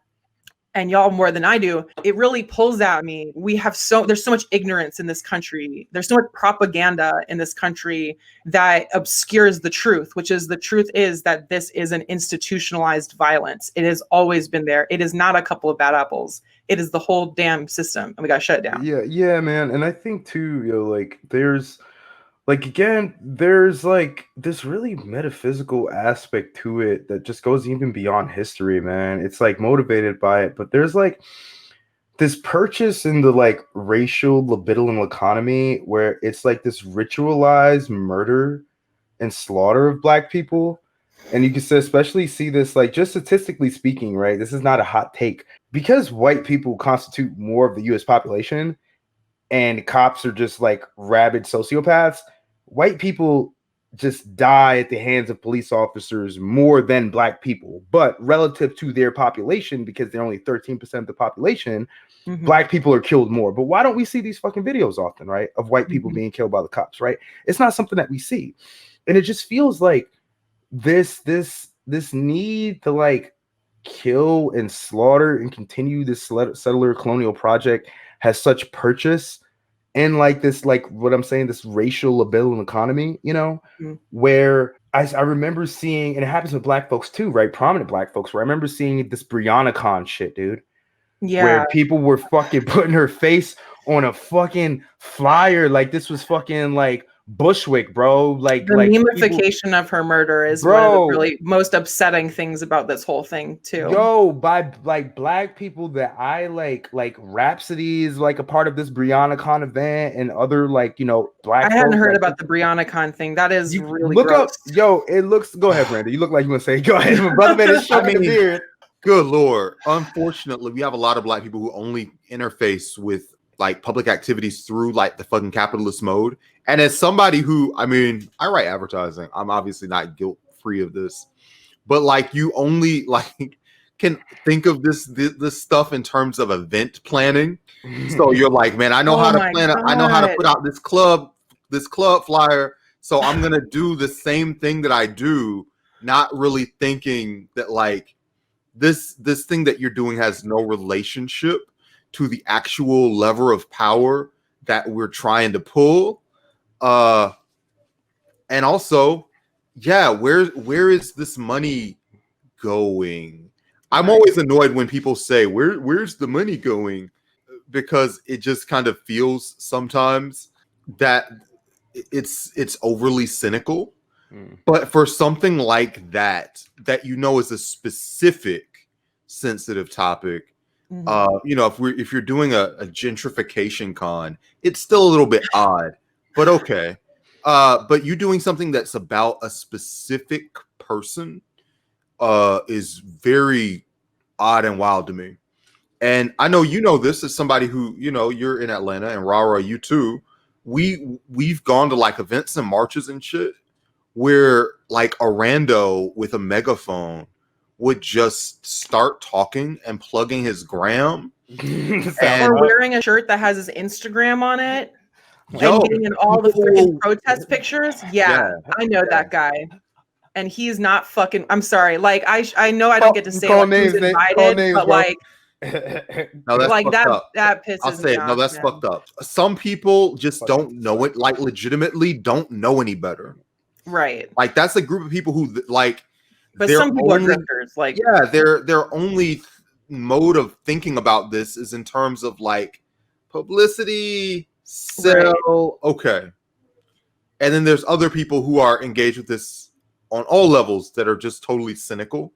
And y'all more than I do. It really pulls at me. There's so much ignorance in this country. There's so much propaganda in this country that obscures the truth, the truth is that this is an institutionalized violence. It has always been there. It is not a couple of bad apples. It is the whole damn system, and we got to shut it down. Yeah, man. And I think too, like there's like this really metaphysical aspect to it that just goes even beyond history, man. It's like motivated by it, but there's like this purchase in the like racial libidinal economy where it's like this ritualized murder and slaughter of Black people. And you can especially see this, like, just statistically speaking, right? This is not a hot take. Because white people constitute more of the U.S. population and cops are just like rabid sociopaths, white people just die at the hands of police officers more than Black people. But relative to their population, because they're only 13% of the population, Black people are killed more. But why don't we see these fucking videos often, right? Of white people being killed by the cops, right? It's not something that we see. And it just feels like this need to like kill and slaughter and continue this settler colonial project has such purchase in like this, like what I'm saying, this racial libidinal economy, you know, where I remember seeing, and it happens with Black folks too, right? Prominent Black folks, where I remember seeing this Breonna Con shit, dude. Yeah. Where people were fucking putting her face on a fucking flyer, like this was fucking like Bushwick, bro. Like the memification of her murder is one of the really most upsetting things about this whole thing too. Yo, by like Black people that I like Rhapsody is like a part of this Breonna Con event, and other like, you know, Black. I hadn't heard about the Breonna Con thing. That is really look gross. Up. Yo, it looks. Go ahead, Brandon. You look like you want to say. Go ahead, my brother man is shaving the beard. Good Lord. Unfortunately, we have a lot of Black people who only interface with like public activities through like the fucking capitalist mode. And as somebody who, I mean, I write advertising. I'm obviously not guilt free of this, but like you only like can think of this stuff in terms of event planning. So you're like, man, I know how to plan. I know how to put out this club flyer. So I'm going to do the same thing that I do, not really thinking that like this thing that you're doing has no relationship to the actual lever of power that we're trying to pull. And also, yeah, where is this money going? I'm always annoyed when people say, where's the money going? Because it just kind of feels sometimes that it's overly cynical. But for something like that you know is a specific sensitive topic, you know, if you're doing a gentrification con, it's still a little bit odd, but okay. But you doing something that's about a specific person is very odd and wild to me. And I know you know this as somebody who, you know, you're in Atlanta, and Rara, you too. We've gone to like events and marches and shit where like a rando with a megaphone would just start talking and plugging his gram. Or wearing a shirt that has his Instagram on it. And getting in all the freaking protest pictures. Yeah, I know that guy. And he's not fucking, I'm sorry. Like, I know I don't get to say like, who's invited, but like, no, that's like that up. That pisses I'll say me it. off. No, that's fucked up. Some people just don't know it, like legitimately don't know any better. Right. Like that's a group of people who like. But some people are drifters. Like, yeah, their only mode of thinking about this is in terms of like publicity, sell. Right. Okay. And then there's other people who are engaged with this on all levels that are just totally cynical.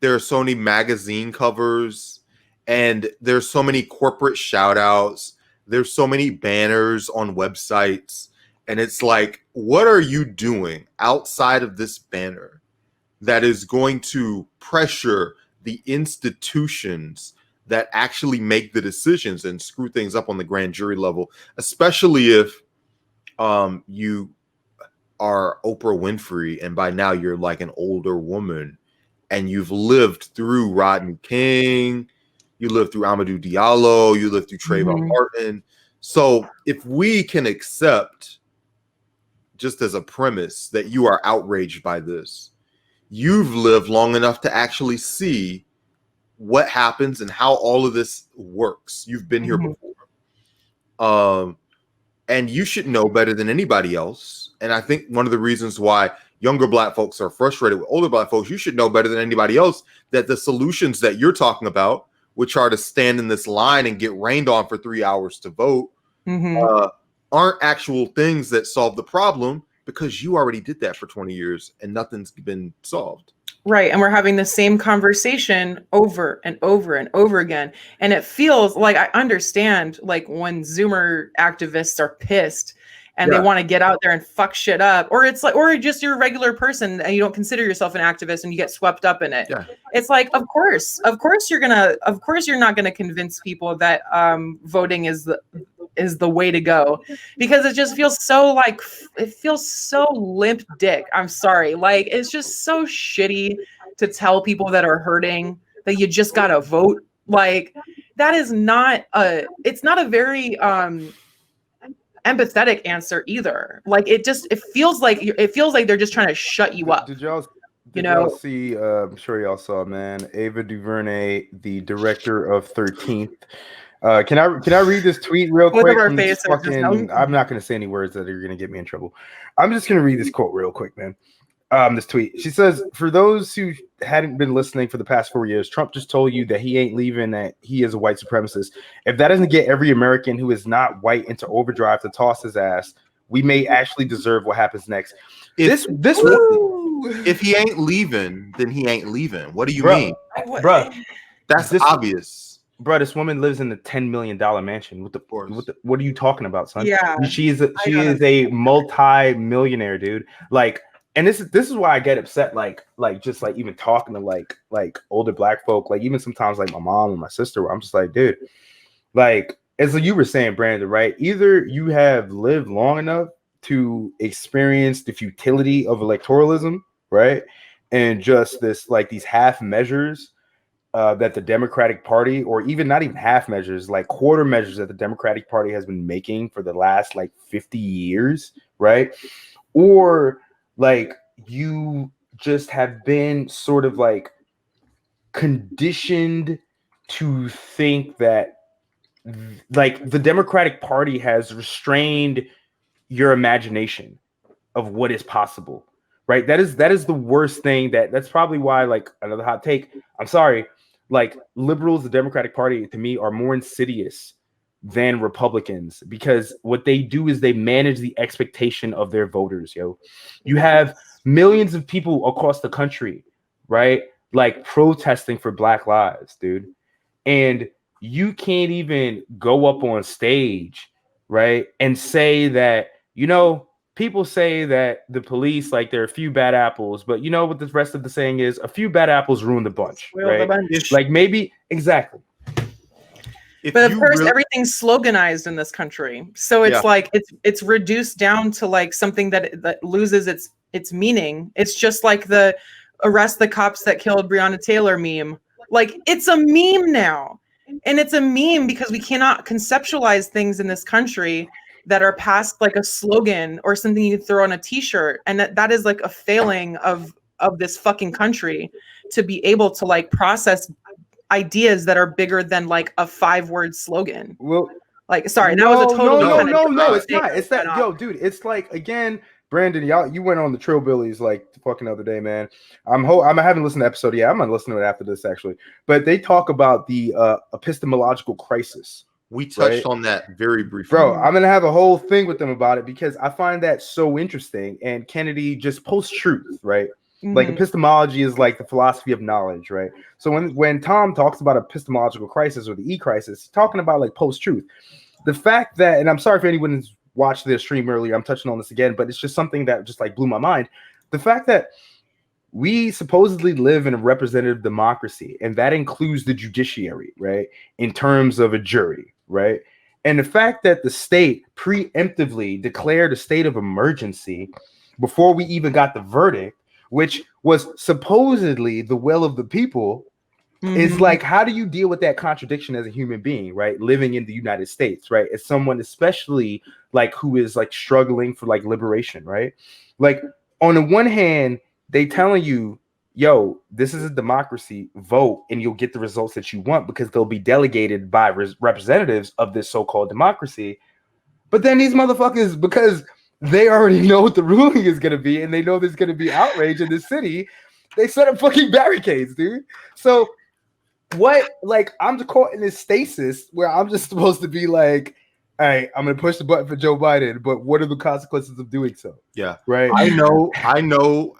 There are so many magazine covers, and there's so many corporate shout outs. There's so many banners on websites. And it's like, what are you doing outside of this banner that is going to pressure the institutions that actually make the decisions and screw things up on the grand jury level, especially if you are Oprah Winfrey and by now you're like an older woman and you've lived through Rodney King, you lived through Amadou Diallo, you lived through Trayvon Martin. So if we can accept just as a premise that you are outraged by this, you've lived long enough to actually see what happens and how all of this works. You've been here before. And you should know better than anybody else. And I think one of the reasons why younger Black folks are frustrated with older Black folks, you should know better than anybody else that the solutions that you're talking about, which are to stand in this line and get rained on for 3 hours to vote, aren't actual things that solve the problem, because you already did that for 20 years and nothing's been solved. Right. And we're having the same conversation over and over and over again. And it feels like, I understand like when Zoomer activists are pissed and they want to get out there and fuck shit up, or it's like, or just you're a regular person and you don't consider yourself an activist and you get swept up in it. It's like, of course you're not going to convince people that voting is the way to go, because it just feels so like, it feels so limp dick. I'm sorry. Like, it's just so shitty to tell people that are hurting that you just got to vote. Like, that is not it's not a very empathetic answer either. Like, it feels like they're just trying to shut you up. Did y'all see, I'm sure y'all saw, man, Ava DuVernay, the director of 13th. Can I read this tweet real quick? I'm not going to say any words that are going to get me in trouble. I'm just going to read this quote real quick, man. This tweet. She says, for those who hadn't been listening for the past 4 years, Trump just told you that he ain't leaving, that he is a white supremacist. If that doesn't get every American who is not white into overdrive to toss his ass, we may actually deserve what happens next. If he ain't leaving, then he ain't leaving. What do you mean? Bro, that's obvious. Bro, this woman lives in a $10 million mansion. What are you talking about, son? Yeah, she is a multi-millionaire, dude. Like, and this is why I get upset. Like just like even talking to like older Black folk, like even sometimes like my mom and my sister, where I'm just like, dude, like as you were saying, Brandon, right? Either you have lived long enough to experience the futility of electoralism, right, and just this like these half measures that the Democratic Party, or even not even half measures, like quarter measures that the Democratic Party has been making for the last like 50 years, right? Or like you just have been sort of like conditioned to think that like the Democratic Party has restrained your imagination of what is possible, right? That is the worst thing. That's probably why, like, another hot take, I'm sorry, like liberals, the Democratic Party, to me, are more insidious than Republicans, because what they do is they manage the expectation of their voters. You have millions of people across the country, right, like protesting for Black lives, dude, and you can't even go up on stage, right, and say that, people say that the police, like, there are a few bad apples, but you know what the rest of the saying is? A few bad apples ruin the bunch, right? Like, maybe, exactly. But of course, everything's sloganized in this country, so it's like it's reduced down to like something that loses its meaning. It's just like the arrest the cops that killed Breonna Taylor meme. Like, it's a meme now, and it's a meme because we cannot conceptualize things in this country that are past like a slogan or something you throw on a t-shirt, and that is like a failing of this fucking country to be able to like process ideas that are bigger than like a 5-word slogan. Well, like, sorry, that was a totally no, it's not. It's that, yo, dude. It's like, again, Brandon, you went on the Trillbillies like the fucking other day, man. I haven't listened to the episode yet. I'm gonna listen to it after this actually. But they talk about the epistemological crisis. We touched on that very briefly. Bro, I'm going to have a whole thing with them about it because I find that so interesting. And Kennedy just post-truth, right? Mm-hmm. Like, epistemology is like the philosophy of knowledge, right? So when Tom talks about epistemological crisis or the E-crisis, he's talking about like post-truth. The fact that, and I'm sorry if anyone's watched the stream earlier, I'm touching on this again, but it's just something that just like blew my mind. The fact that we supposedly live in a representative democracy, and that includes the judiciary, right? In terms of a jury, right? And the fact that the state preemptively declared a state of emergency before we even got the verdict, which was supposedly the will of the people, is like, how do you deal with that contradiction as a human being, right? Living in the United States, right? As someone especially like who is like struggling for like liberation, right? Like, on the one hand, they telling you, yo, this is a democracy, vote, and you'll get the results that you want because they'll be delegated by representatives of this so-called democracy. But then these motherfuckers, because they already know what the ruling is going to be and they know there's going to be outrage in this city, they set up fucking barricades, dude. So what, like, I'm just caught in this stasis where I'm just supposed to be like, all right, I'm going to push the button for Joe Biden, but what are the consequences of doing so? Yeah. Right. I know. Like,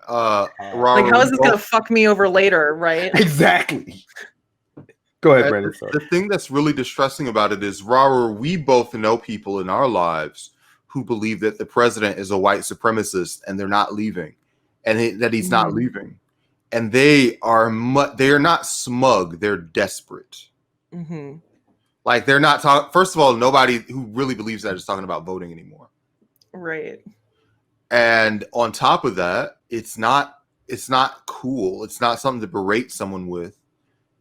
how is this going to fuck me over later, right? Exactly. Go ahead, Brandon. The thing that's really distressing about it is, Rara, we both know people in our lives who believe that the president is a white supremacist and they're not leaving, and that he's not leaving. And they are not smug. They're desperate. Mm-hmm. Like, they're not talking. First of all, nobody who really believes that is talking about voting anymore. Right. And on top of that, it's not cool. It's not something to berate someone with.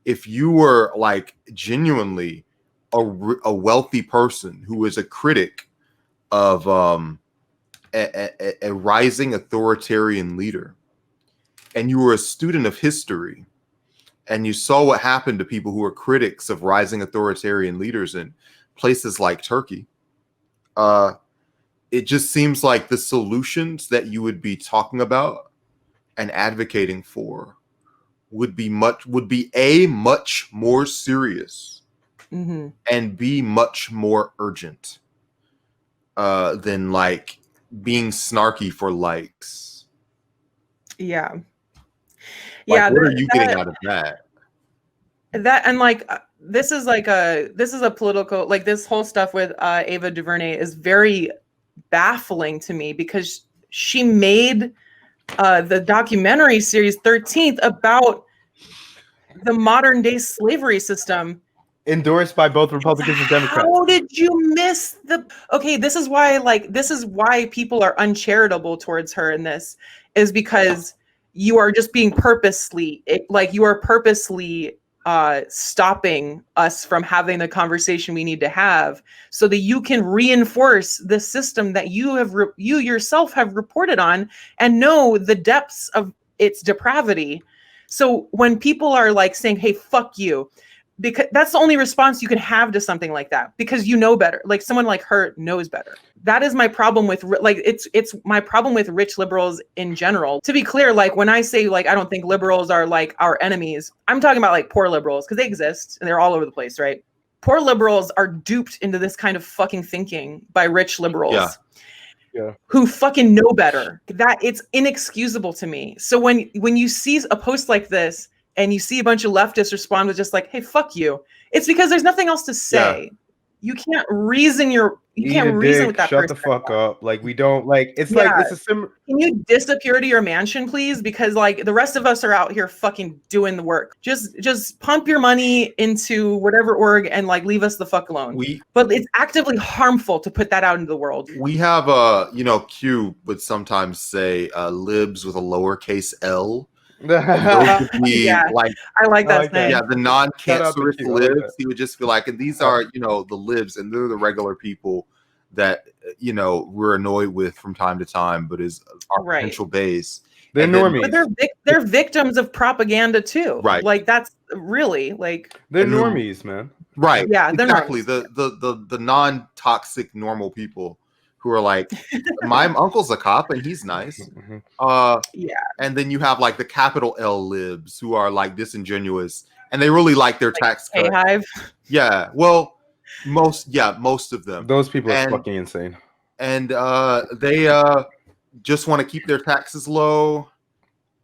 If you were like genuinely a wealthy person who is a critic of a rising authoritarian leader, and you were a student of history, and you saw what happened to people who are critics of rising authoritarian leaders in places like Turkey, it just seems like the solutions that you would be talking about and advocating for would be much more serious and be much more urgent than like being snarky for likes. Yeah. Like, what are you getting out of that? That, and like this is a political, like, this whole stuff with Ava DuVernay is very baffling to me because she made the documentary series 13th about the modern day slavery system, endorsed by both Republicans and Democrats. How did you miss okay, this is why people are uncharitable towards her in this, is because you are just being purposely stopping us from having the conversation we need to have so that you can reinforce the system that you yourself have reported on and know the depths of its depravity. So when people are like saying, hey, fuck you, because that's the only response you can have to something like that, because you know better. Like, someone like her knows better. That is my problem with, like, it's my problem with rich liberals in general. To be clear, like, when I say, like, I don't think liberals are like our enemies, I'm talking about like poor liberals, because they exist and they're all over the place, right? Poor liberals are duped into this kind of fucking thinking by rich liberals. Yeah. Who fucking know better. That it's inexcusable to me. So when you see a post like this and you see a bunch of leftists respond with just like, hey, fuck you, it's because there's nothing else to say. You can't reason with that shut person. the fuck up. Like we don't like it's like it's a similar. Can you disappear to your mansion, please? Because like the rest of us are out here fucking doing the work. Just pump your money into whatever org and like leave us the fuck alone. But it's actively harmful to put that out into the world. We have Q would sometimes say libs with a lowercase L. Those would be like I like that thing. Yeah, the non-cancerous libs. He would just be like, and these are the libs, and they're the regular people that we're annoyed with from time to time, but is our potential base. They're normies. But they're victims of propaganda too. Right. Like that's really like they're normies, man. Right. Yeah, exactly. The non-toxic normal people who are like, my uncle's a cop and he's nice. And then you have like the capital L libs who are like disingenuous and they really like their tax cut. Hive. Yeah. Well, most of them. Those people are fucking insane. And they just want to keep their taxes low,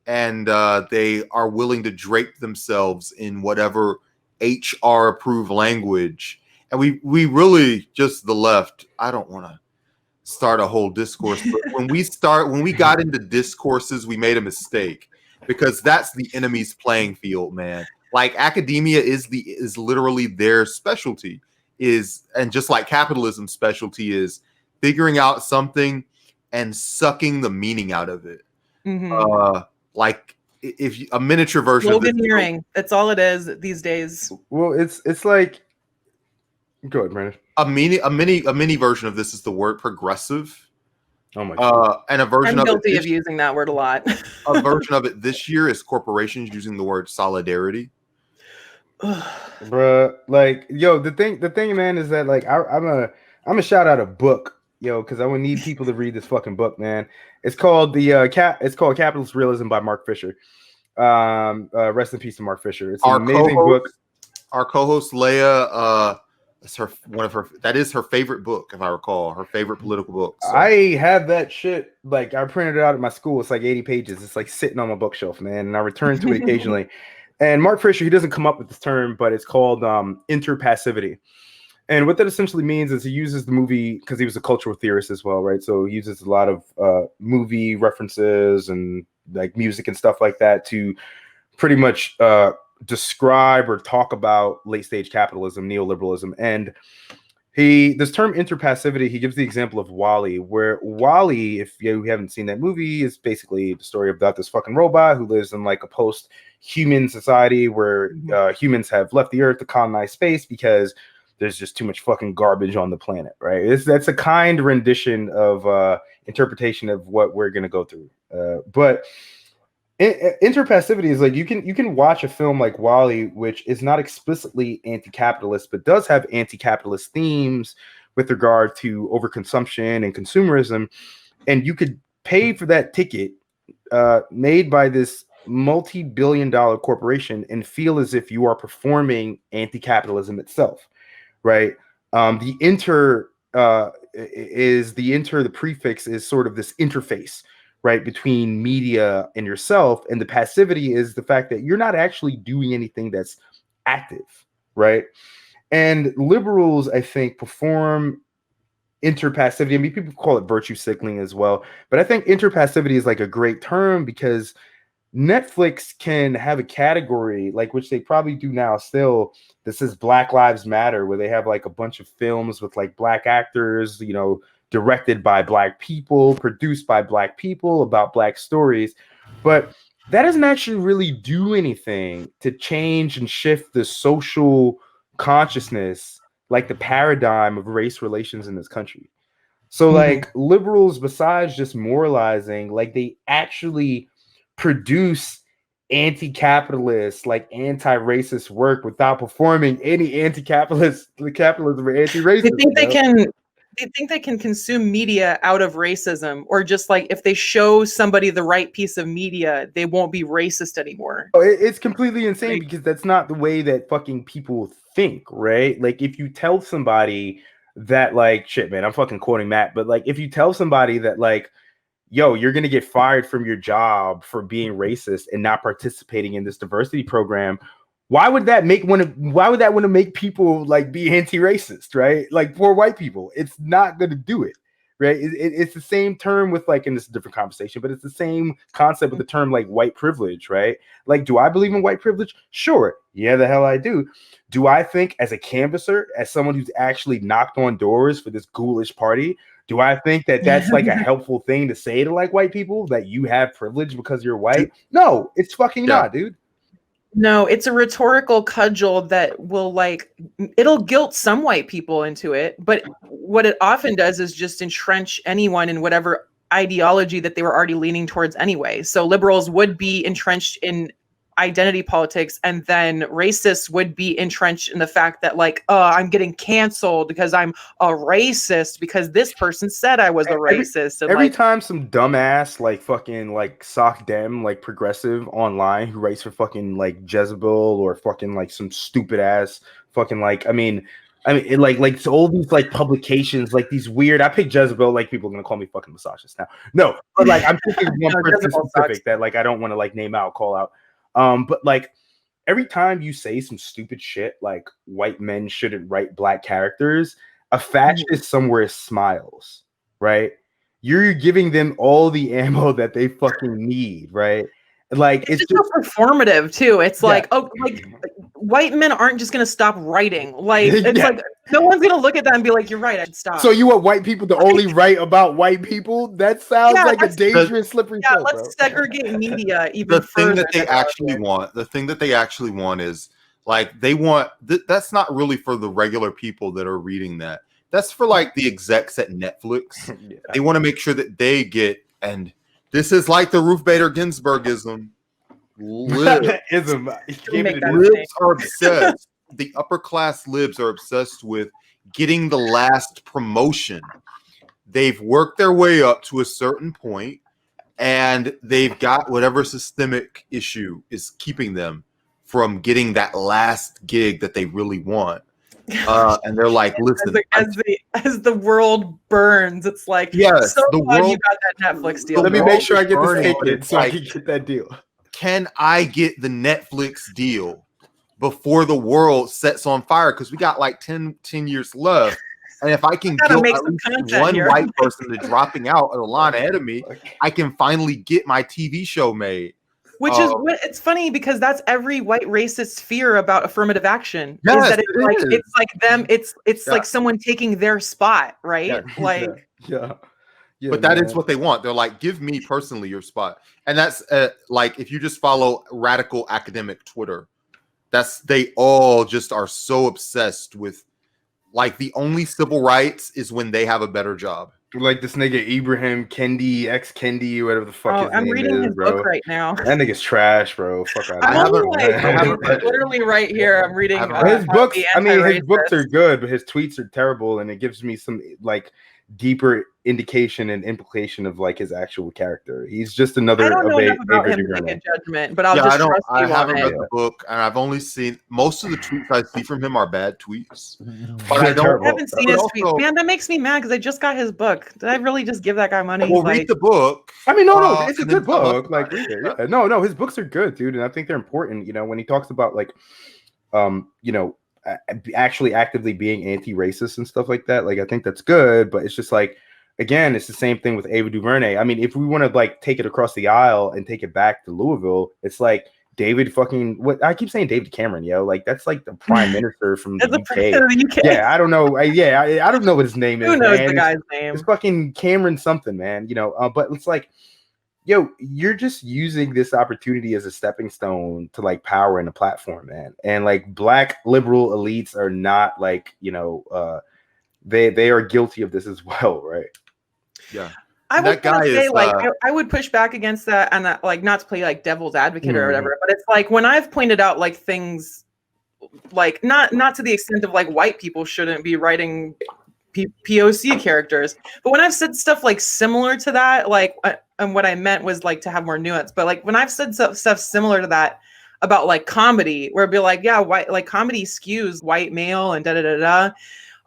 and they are willing to drape themselves in whatever HR approved language. And we really just the left. I don't want to start a whole discourse, but when we got into discourses, we made a mistake because that's the enemy's playing field, man. Like academia is literally their specialty and just like capitalism specialty is figuring out something and sucking the meaning out of it. Like if a miniature version of this, that's all it is these days. Well, it's like go ahead, Brandon. A mini version of this is the word progressive. Oh my god. And a version I'm guilty of using that word a lot. A version of it this year is corporations using the word solidarity. Bruh, like the thing, man, is that like I'm a shout out a book, because I would need people to read this fucking book, man. It's called it's called Capitalist Realism by Mark Fisher. Rest in peace to Mark Fisher. It's an amazing book. Our co-host Leia, that is her favorite book, if I recall, her favorite political book. So. I have that shit, like I printed it out at my school. It's like 80 pages. It's like sitting on my bookshelf, man, and I return to it occasionally. And Mark Fisher, he doesn't come up with this term, but it's called interpassivity. And what that essentially means is he uses the movie, because he was a cultural theorist as well, right? So he uses a lot of movie references and like music and stuff like that to pretty much describe or talk about late stage capitalism, neoliberalism. And this term interpassivity, he gives the example of WALL-E, where WALL-E, if you haven't seen that movie, is basically the story about this fucking robot who lives in like a post-human society where humans have left the earth to colonize space because there's just too much fucking garbage on the planet, right? That's a kind rendition of interpretation of what we're going to go through. But interpassivity is like you can watch a film like WALL-E, which is not explicitly anti-capitalist, but does have anti-capitalist themes with regard to overconsumption and consumerism, and you could pay for that ticket made by this multi-billion-dollar corporation and feel as if you are performing anti-capitalism itself, right? The prefix is sort of this interface, right, between media and yourself, and the passivity is the fact that you're not actually doing anything that's active, right? And liberals, I think, perform interpassivity. I mean, people call it virtue signaling as well, but I think interpassivity is like a great term because Netflix can have a category, like which they probably do now still, this is Black Lives Matter, where they have like a bunch of films with like black actors, directed by black people, produced by black people, about black stories. But that doesn't actually really do anything to change and shift the social consciousness, like the paradigm of race relations in this country. So like liberals, besides just moralizing, like they actually produce anti-capitalist, like anti-racist work without performing any anti-capitalist capitalism or anti-racism. They think they can consume media out of racism, or just like if they show somebody the right piece of media, they won't be racist anymore. It's completely insane because that's not the way that fucking people think, right? Like if you tell somebody that like, shit, man, I'm fucking quoting Matt, but like if you tell somebody that like, yo, you're going to get fired from your job for being racist and not participating in this diversity program, Why would that want to make people like be anti-racist, right? Like poor white people. It's not going to do it, right? It's the same term with like, and this is a different conversation, but it's the same concept with the term like white privilege, right? Like, do I believe in white privilege? Sure. Yeah, the hell I do. Do I think as a canvasser, as someone who's actually knocked on doors for this ghoulish party, do I think that that's like a helpful thing to say to like white people, that you have privilege because you're white? No, it's fucking not, dude. No, it's a rhetorical cudgel that will it'll guilt some white people into it, but what it often does is just entrench anyone in whatever ideology that they were already leaning towards anyway. So liberals would be entrenched in identity politics, and then racists would be entrenched in the fact that I'm getting canceled because I'm a racist because this person said I was a racist. And every time some dumbass fucking sock dem progressive online who writes for fucking Jezebel or fucking some stupid ass fucking so all these publications, these weird. I picked Jezebel, people are gonna call me fucking misogynist now. No, but I'm thinking one person specific that I don't want to name out, call out. But every time you say some stupid shit like white men shouldn't write black characters, a fascist somewhere smiles, right? You're giving them all the ammo that they fucking need, right? It's just so performative too. It's white men aren't just gonna stop writing. No one's gonna look at that and be like, "You're right, I should stop." So you want white people to only write about white people? That sounds like a dangerous slippery slope. Yeah, let's segregate media even the thing further. The thing that they actually want is they want that's not really for the regular people that are reading that. That's for the execs at Netflix. Yeah. They want to make sure that they get, and this is like the Ruth Bader Ginsburgism. Libs are obsessed. The upper class libs are obsessed with getting the last promotion. They've worked their way up to a certain point, and they've got whatever systemic issue is keeping them from getting that last gig that they really want. And they're like, listen, as the world burns, it's yes, so glad you got that Netflix deal. Let me make sure I get this ticket so I can get that deal. Can I get the Netflix deal before the world sets on fire? Because we got 10 years left. And if I can guilt at least one white person to dropping out of the line ahead of me, I can finally get my TV show made. Which is it's funny because that's every white racist fear about affirmative action. Yes, is that it's like someone taking their spot, right? Yeah. But that is what they want. They're like, give me personally your spot. And that's if you just follow radical academic Twitter, they all just are so obsessed with the only civil rights is when they have a better job. Like this nigga Ibrahim Kendi, ex-Kendi, whatever the fuck his name is, I'm reading his book right now. That nigga's trash, bro. Fuck out. I haven't literally right here. I'm reading his books. I mean, his books are good, but his tweets are terrible, and it gives me some deeper indication and implication of his actual character. He's just another. I don't know enough about him to make a judgment, but I haven't read the book, and I've only seen most of the tweets I see from him are bad tweets. But I haven't seen his tweets. Man, that makes me mad because I just got his book. Did I really just give that guy money? Well, read the book. I mean, no, it's a good book. Read it. Yeah. No, his books are good, dude, and I think they're important. When he talks about actually actively being anti-racist and stuff like that, I think that's good, but it's just again, it's the same thing with Ava DuVernay. I mean, if we want to take it across the aisle and take it back to Louisville, it's David fucking what I keep saying David Cameron, that's the prime minister from the UK. Yeah, I don't know. I don't know what his name is. Who knows the guy's name? It's fucking Cameron something, man. But it's you're just using this opportunity as a stepping stone to power and a platform, man. And black liberal elites are not they are guilty of this as well, right? Yeah. I would say I would push back against that, and that, not to play devil's advocate or whatever, but it's when I've pointed out things not to the extent of white people shouldn't be writing POC characters, but when I've said stuff similar to that, and what I meant was to have more nuance, but when I've said stuff similar to that about comedy, where it'd be white comedy skews white male and da da da da.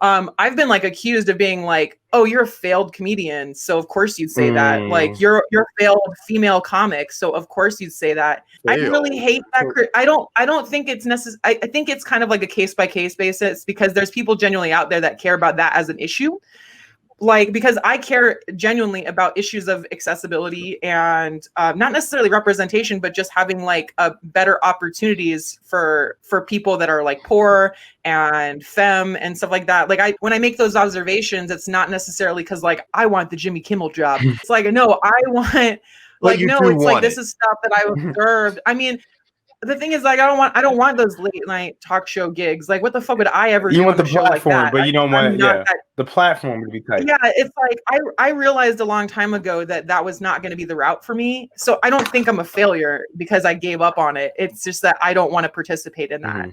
I've been like accused of being like, oh, you're a failed comedian, so of course you'd say that. Like you're a failed female comic, so of course you'd say that. I really hate that. I don't think it's necessary. I think it's kind of like a case by case basis, because there's people genuinely out there that care about that as an issue. Like, because I care genuinely about issues of accessibility and not necessarily representation, but just having like better opportunities for people that are like poor and femme and stuff like that. Like when I make those observations, it's not necessarily because like I want the Jimmy Kimmel job. It's like, no, I want like, no, it's like, this is stuff that I observed. I mean, the thing is, like, I don't want those late night talk show gigs. Like, what the fuck would I ever do? You want the platform, like that? But you don't want the platform to be tight. Yeah, it's like I realized a long time ago that was not going to be the route for me. So I don't think I'm a failure because I gave up on it. It's just that I don't want to participate in that.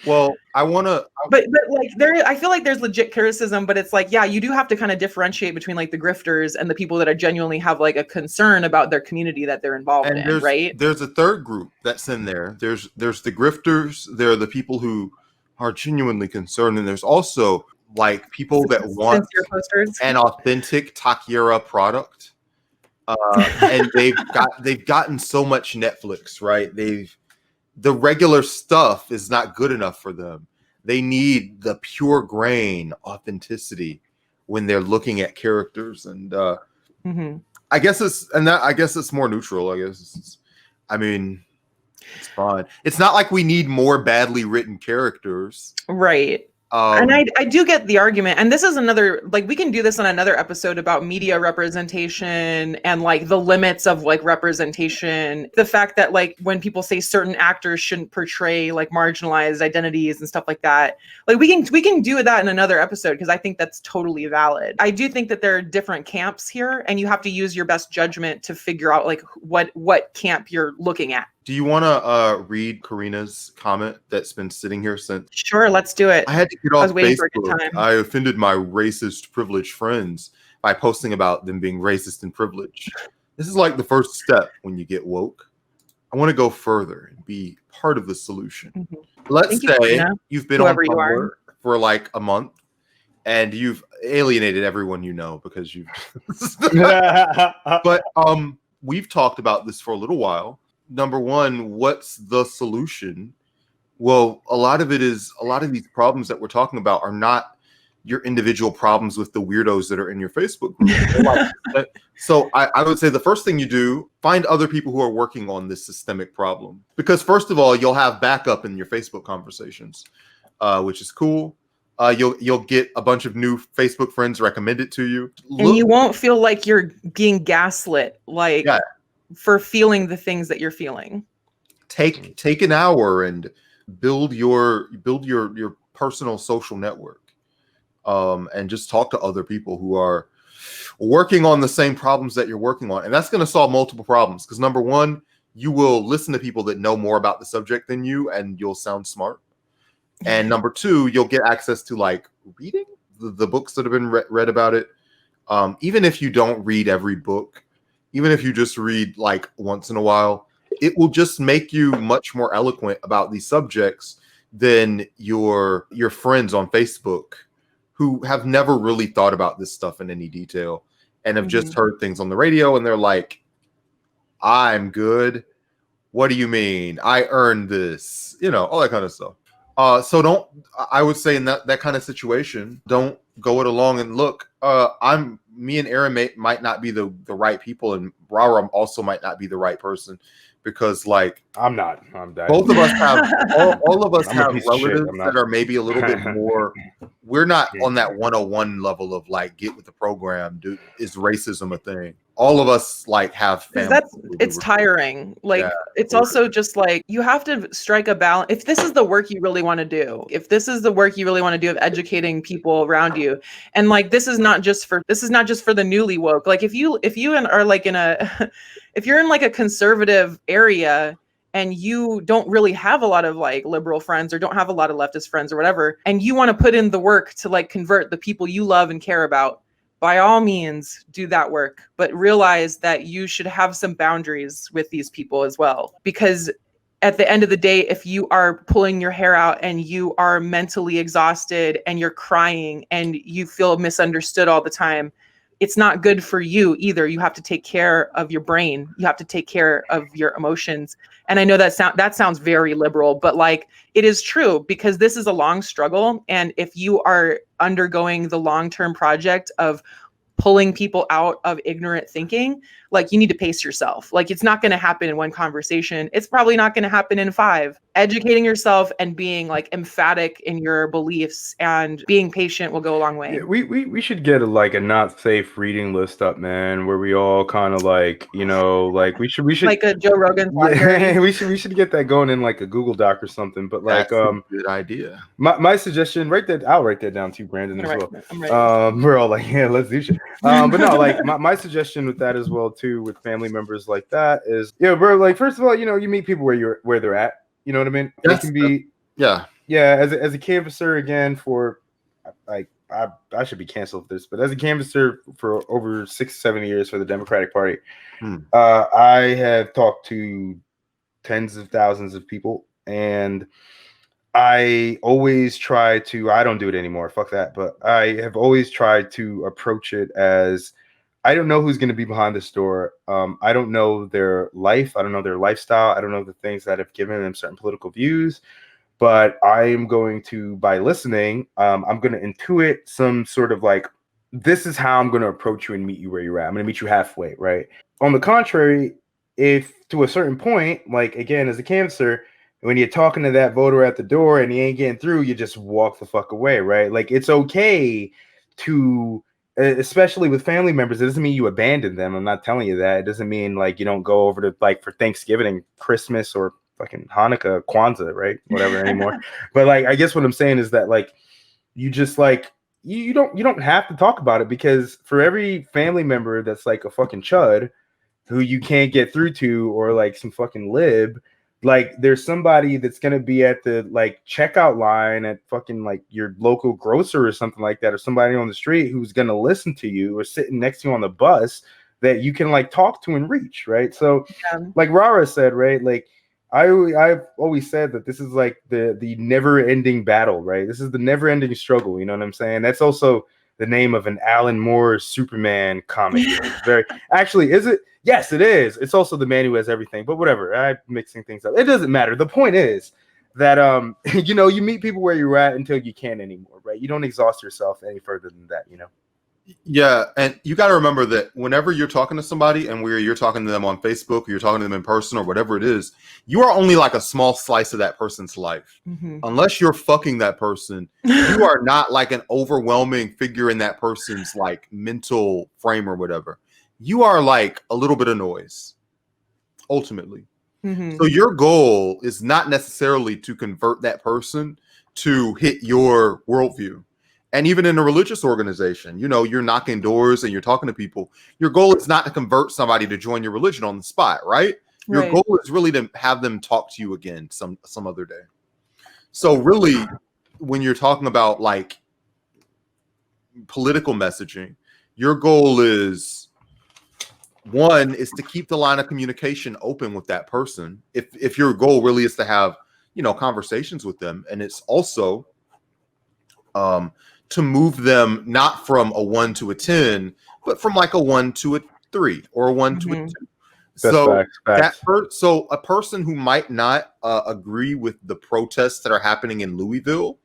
Well, I want to, but like I feel like there's legit criticism, but it's like, yeah, you do have to kind of differentiate between like the grifters and the people that are genuinely have like a concern about their community that they're involved in, right? There's a third group that's in there. There's the grifters. There are the people who are genuinely concerned, and there's also like people that want an authentic Takiera product, and they've gotten so much Netflix, right? The regular stuff is not good enough for them. They need the pure grain authenticity when they're looking at characters, and I guess it's more neutral. It's fine. It's not like we need more badly written characters, right? And I do get the argument, and this is another, like, we can do this on another episode about media representation and like the limits of like representation. The fact that like when people say certain actors shouldn't portray like marginalized identities and stuff like that, like we can do that in another episode, because I think that's totally valid. I do think that there are different camps here, and you have to use your best judgment to figure out like what camp you're looking at. Do you want to read Karina's comment that's been sitting here since? Sure, let's do it. I had to get off Facebook. I offended my racist privileged friends by posting about them being racist and privileged. This is like the first step when you get woke. I want to go further and be part of the solution. Let's say you've been on Tumblr for like a month and you've alienated everyone you know because you've but we've talked about this for a little while. Number one, what's the solution? Well, a lot of these problems that we're talking about are not your individual problems with the weirdos that are in your Facebook group. So I would say the first thing you do, find other people who are working on this systemic problem. Because first of all, you'll have backup in your Facebook conversations, which is cool. You'll get a bunch of new Facebook friends recommended to you. And you won't feel like you're being gaslit, like for feeling the things that you're feeling. Take an hour and build your personal social network, and just talk to other people who are working on the same problems that you're working on. And that's going to solve multiple problems, because number one, you will listen to people that know more about the subject than you, and you'll sound smart. And number two, you'll get access to like reading the books that have been read about it. Even if you don't read every book, even if you just read like once in a while, it will just make you much more eloquent about these subjects than your friends on Facebook who have never really thought about this stuff in any detail and have just heard things on the radio and they're like, I'm good. What do you mean? I earned this, all that kind of stuff. So I would say in that kind of situation, don't go it along and look, me and Aaron might not be the right people, and Rara also might not be the right person, because like I'm dead. Both of us have all of us have relatives that are maybe a little bit more. We're not on that 101 level of like get with the program. Dude, is racism a thing? All of us like have family. It's tiring. Like it's also just like you have to strike a balance. If this is the work you really want to do, of educating people around you, and like this is not just for the newly woke. Like if you are like if you're in like a conservative area and you don't really have a lot of like liberal friends or don't have a lot of leftist friends or whatever, and you want to put in the work to like convert the people you love and care about, by all means do that work, but realize that you should have some boundaries with these people as well, because at the end of the day, if you are pulling your hair out and you are mentally exhausted and you're crying and you feel misunderstood all the time, it's not good for you either. You have to take care of your brain. You have to take care of your emotions. And I know that sounds very liberal, but like it is true, because this is a long struggle. And if you are undergoing the long-term project of pulling people out of ignorant thinking, like you need to pace yourself. Like it's not going to happen in one conversation. It's probably not going to happen in 5. Educating yourself and being like emphatic in your beliefs and being patient will go a long way. Yeah, we should get a not safe reading list up, man, where we all kind of like, like we should like a Joe Rogan. Yeah, we should get that going in like a Google Doc or something. But like, that's a good idea. My suggestion, I'll write that down too, Brandon, as well. I'm right. We're all like, yeah, let's do shit. But no, like my suggestion with that as well too, with family members like that is, bro, like first of all, you meet people where they're at. You know what I mean? Yes, it can be, yeah. As a canvasser again for, like, I should be canceled for this, but as a canvasser for over 6-7 years for the Democratic Party, I have talked to tens of thousands of people, and I always try to. I don't do it anymore. Fuck that. But I have always tried to approach it as, I don't know who's going to be behind this door. I don't know their life. I don't know their lifestyle. I don't know the things that have given them certain political views. But I am going to, by listening, I'm going to intuit some sort of like, this is how I'm going to approach you and meet you where you're at. I'm going to meet you halfway, right? On the contrary, if to a certain point, like again, as a canvasser, when you're talking to that voter at the door and he ain't getting through, you just walk the fuck away, right? Like it's okay to, especially with family members, it doesn't mean you abandon them. I'm not telling you that. It doesn't mean like you don't go over to like for Thanksgiving and Christmas or fucking Hanukkah, Kwanzaa, right? Whatever anymore. But like, I guess what I'm saying is that like, you just like, you don't have to talk about it, because for every family member that's like a fucking chud who you can't get through to, or like some fucking lib, like there's somebody that's going to be at the like checkout line at fucking like your local grocer or something like that, or somebody on the street who's going to listen to you, or sitting next to you on the bus that you can like talk to and reach, right? So like Rara said, right, like I've always said that this is like the never-ending battle, right? This is the never-ending struggle, you know what I'm saying? That's also the name of an Alan Moore Superman comic. It's very, actually, is it? Yes, it is. It's also the man who has everything, but whatever. I'm mixing things up. It doesn't matter. The point is that you meet people where you're at until you can't anymore, right? You don't exhaust yourself any further than that, Yeah, and you got to remember that whenever you're talking to somebody and you're talking to them on Facebook, or you're talking to them in person, or whatever it is, you are only like a small slice of that person's life. Mm-hmm. Unless you're fucking that person, you are not like an overwhelming figure in that person's like mental frame or whatever. You are like a little bit of noise, ultimately. Mm-hmm. So your goal is not necessarily to convert that person to hit your worldview. And even in a religious organization, you're knocking doors and you're talking to people. Your goal is not to convert somebody to join your religion on the spot, right? Your goal is really to have them talk to you again some other day. So really, when you're talking about like political messaging, your goal is, one, is to keep the line of communication open with that person. If your goal really is to have, conversations with them, and it's also to move them not from a 1 to a 10, but from like a 1 to a 3 or a 1 to a 2. So so a person who might not agree with the protests that are happening in Louisville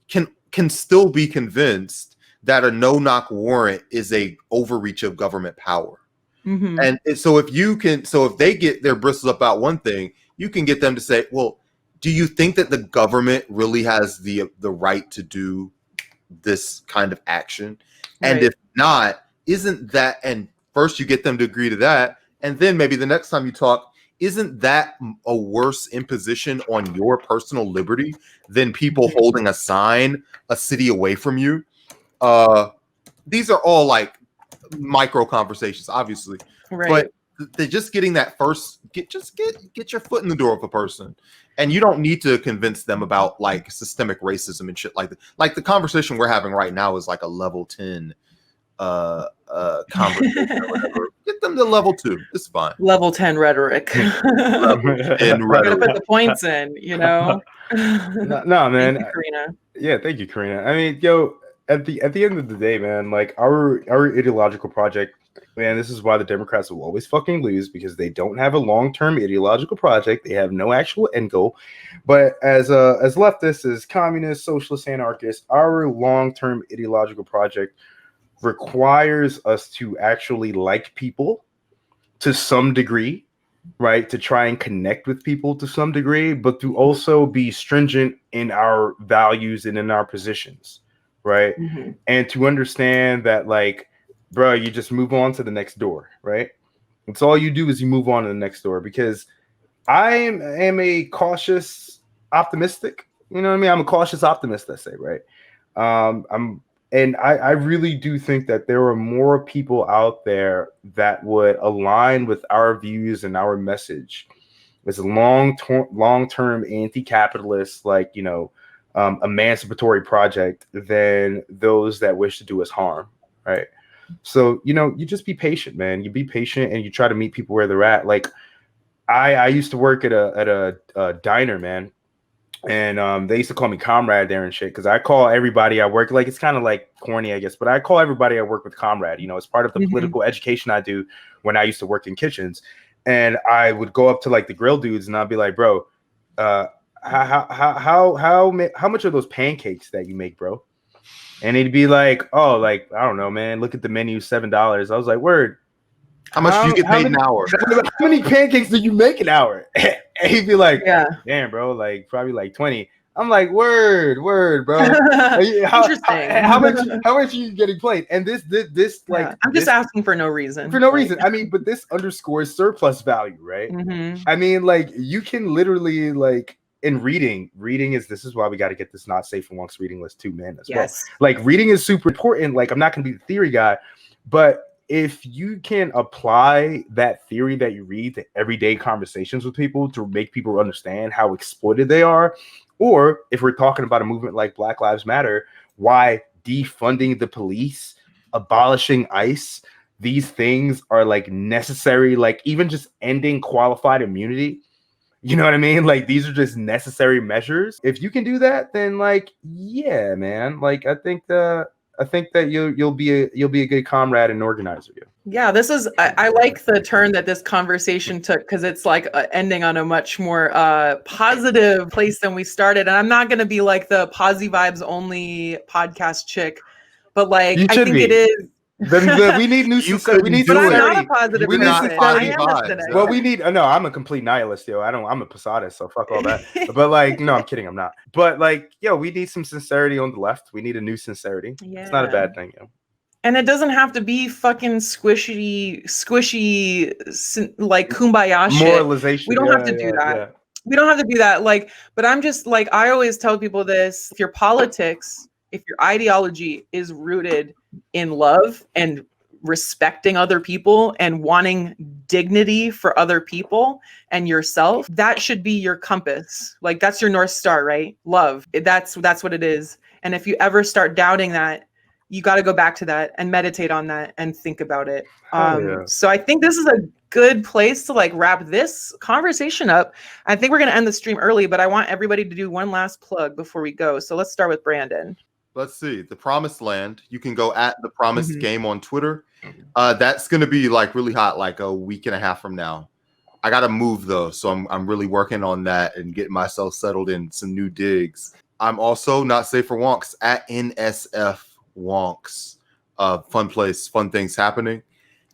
can still be convinced that a no-knock warrant is a overreach of government power. Mm-hmm. And so if they get their bristles up about one thing, you can get them to say, well, do you think that the government really has the right to do this kind of action? Right. And if not, isn't that, and first you get them to agree to that, and then maybe the next time you talk, isn't that a worse imposition on your personal liberty than people holding a sign a city away from you? These are all like micro conversations, obviously, right. But they're just getting that first, get your foot in the door of a person. And you don't need to convince them about like systemic racism and shit like that. Like the conversation we're having right now is like a level 10 conversation or whatever. Get them to level 2. It's fine. Level 10 rhetoric. Level 10 Gotta put the points in, you know. No, man. Thank you, Karina. Yeah, thank you, Karina. I mean, yo, at the end of the day, man, like our ideological project, man, this is why the Democrats will always fucking lose, because they don't have a long-term ideological project. They have no actual end goal. But as leftists, as communists, socialists, anarchists, our long-term ideological project requires us to actually like people to some degree, right? To try and connect with people to some degree, but to also be stringent in our values and in our positions, right? Mm-hmm. And to understand that, like, bro, you just move on to the next door, right? It's all you do is you move on to the next door, because I am a cautious optimistic, you know what I mean? I'm a cautious optimist, I say, right? I really do think that there are more people out there that would align with our views and our message. It's a long-term anti-capitalist, like, you know, emancipatory project than those that wish to do us harm, right? So, you know, you just be patient, man. You be patient and you try to meet people where they're at. Like, I used to work at a diner, man. And they used to call me comrade there and shit, because I call everybody I work, like, it's kind of like corny, I guess, but I call everybody I work with comrade. You know, it's part of the political education I do when I used to work in kitchens. And I would go up to like the grill dudes and I'd be like, bro, how much are those pancakes that you make, bro? And he'd be like, oh, like, I don't know, man. Look at the menu, $7. I was like, word. How much do you get paid an hour? How many pancakes do you make an hour? And he'd be like, yeah, damn, bro, like probably like 20. I'm like, word, bro. Interesting. How much are you getting paid? And this like, I'm just asking for no reason. For no reason. I mean, but this underscores surplus value, right? Mm-hmm. I mean, like, you can literally, like, in reading is, this is why we got to get this not safe for Wonks reading list too, man, as well. Like, reading is super important. Like, I'm not going to be the theory guy, but if you can apply that theory that you read to everyday conversations with people to make people understand how exploited they are, or if we're talking about a movement like Black Lives Matter, why defunding the police, abolishing ICE, these things are like necessary, like even just ending qualified immunity. You know what I mean? Like, these are just necessary measures. If you can do that, then, like, yeah, man. Like, I think that you'll be a good comrade and organizer. Yeah, this is I like the turn that this conversation took, because it's like ending on a much more positive place than we started. And I'm not going to be like the Posy Vibes only podcast chick, but like, I think it is. We need new sincerity. We need sincerity. I'm not a positive person. Well, we need. No, I'm a complete nihilist, yo. I'm a Posadist, so fuck all that. But like, no, I'm kidding. I'm not. But like, yo, we need some sincerity on the left. We need a new sincerity. Yeah. It's not a bad thing, yo. And it doesn't have to be fucking squishy, like kumbaya shit. Moralization. We don't have to do that. Yeah. We don't have to do that. Like, but I'm just like, I always tell people this: if your politics, if your ideology is rooted in love and respecting other people and wanting dignity for other people and yourself, that should be your compass. Like, that's your North Star, right? Love. That's what it is. And if you ever start doubting that, you got to go back to that and meditate on that and think about it. So I think this is a good place to like wrap this conversation up. I think we're going to end the stream early, but I want everybody to do one last plug before we go. So let's start with Brandon. Let's see. The Promised Land. You can go at The Promised Game on Twitter. That's going to be like really hot, like a week and a half from now. I got to move though. So I'm really working on that and getting myself settled in some new digs. I'm also Not Safe for Wonks at NSF Wonks. Fun place, fun things happening.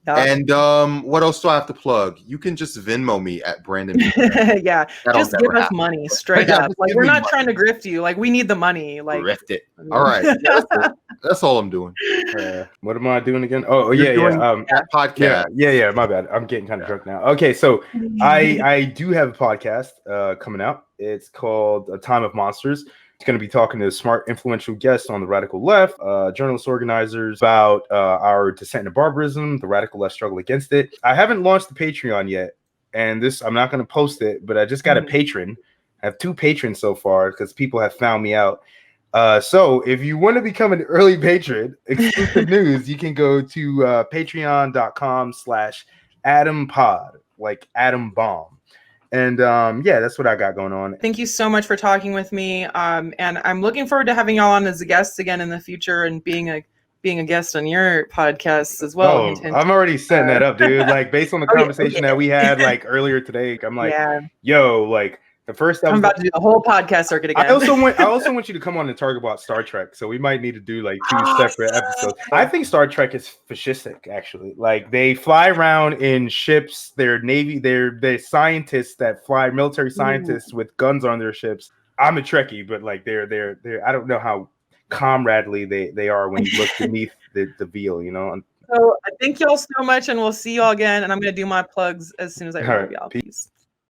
And what else do I have to plug? You can just Venmo me at Brandyn. Yeah, just give us money straight up. Like, we're not trying to grift you. Like, we need the money. Like, grift it. All right, that's all I'm doing. What am I doing again? Oh yeah. Podcast. Yeah. My bad. I'm getting kind of drunk now. Okay, so I do have a podcast coming out. It's called A Time of Monsters. It's going to be talking to smart, influential guests on the radical left, journalists, organizers, about our descent into barbarism, the radical left struggle against it. I haven't launched the Patreon yet, and I'm not going to post it, but I just got a patron. I have 2 patrons so far because people have found me out. So if you want to become an early patron, exclusive news, you can go to patreon.com/AdamPod, like Adam Bomb. And yeah, that's what I got going on. Thank you so much for talking with me. And I'm looking forward to having y'all on as a guest again in the future and being a guest on your podcast as well. Oh, I'm already setting that up, dude. Like based on the conversation that we had like earlier today, I'm like, yo, like the first I'm about to do the whole podcast circuit again. I also want you to come on and talk about Star Trek. So we might need to do like 2 separate episodes. I think Star Trek is fascistic, actually. Like they fly around in ships. They're Navy. They're scientists that fly, military scientists with guns on their ships. I'm a Trekkie, but like they're I don't know how comradely they are when you look beneath the veil, you know. So I thank y'all so much, and we'll see y'all again. And I'm gonna do my plugs as soon as I remember y'all. Peace.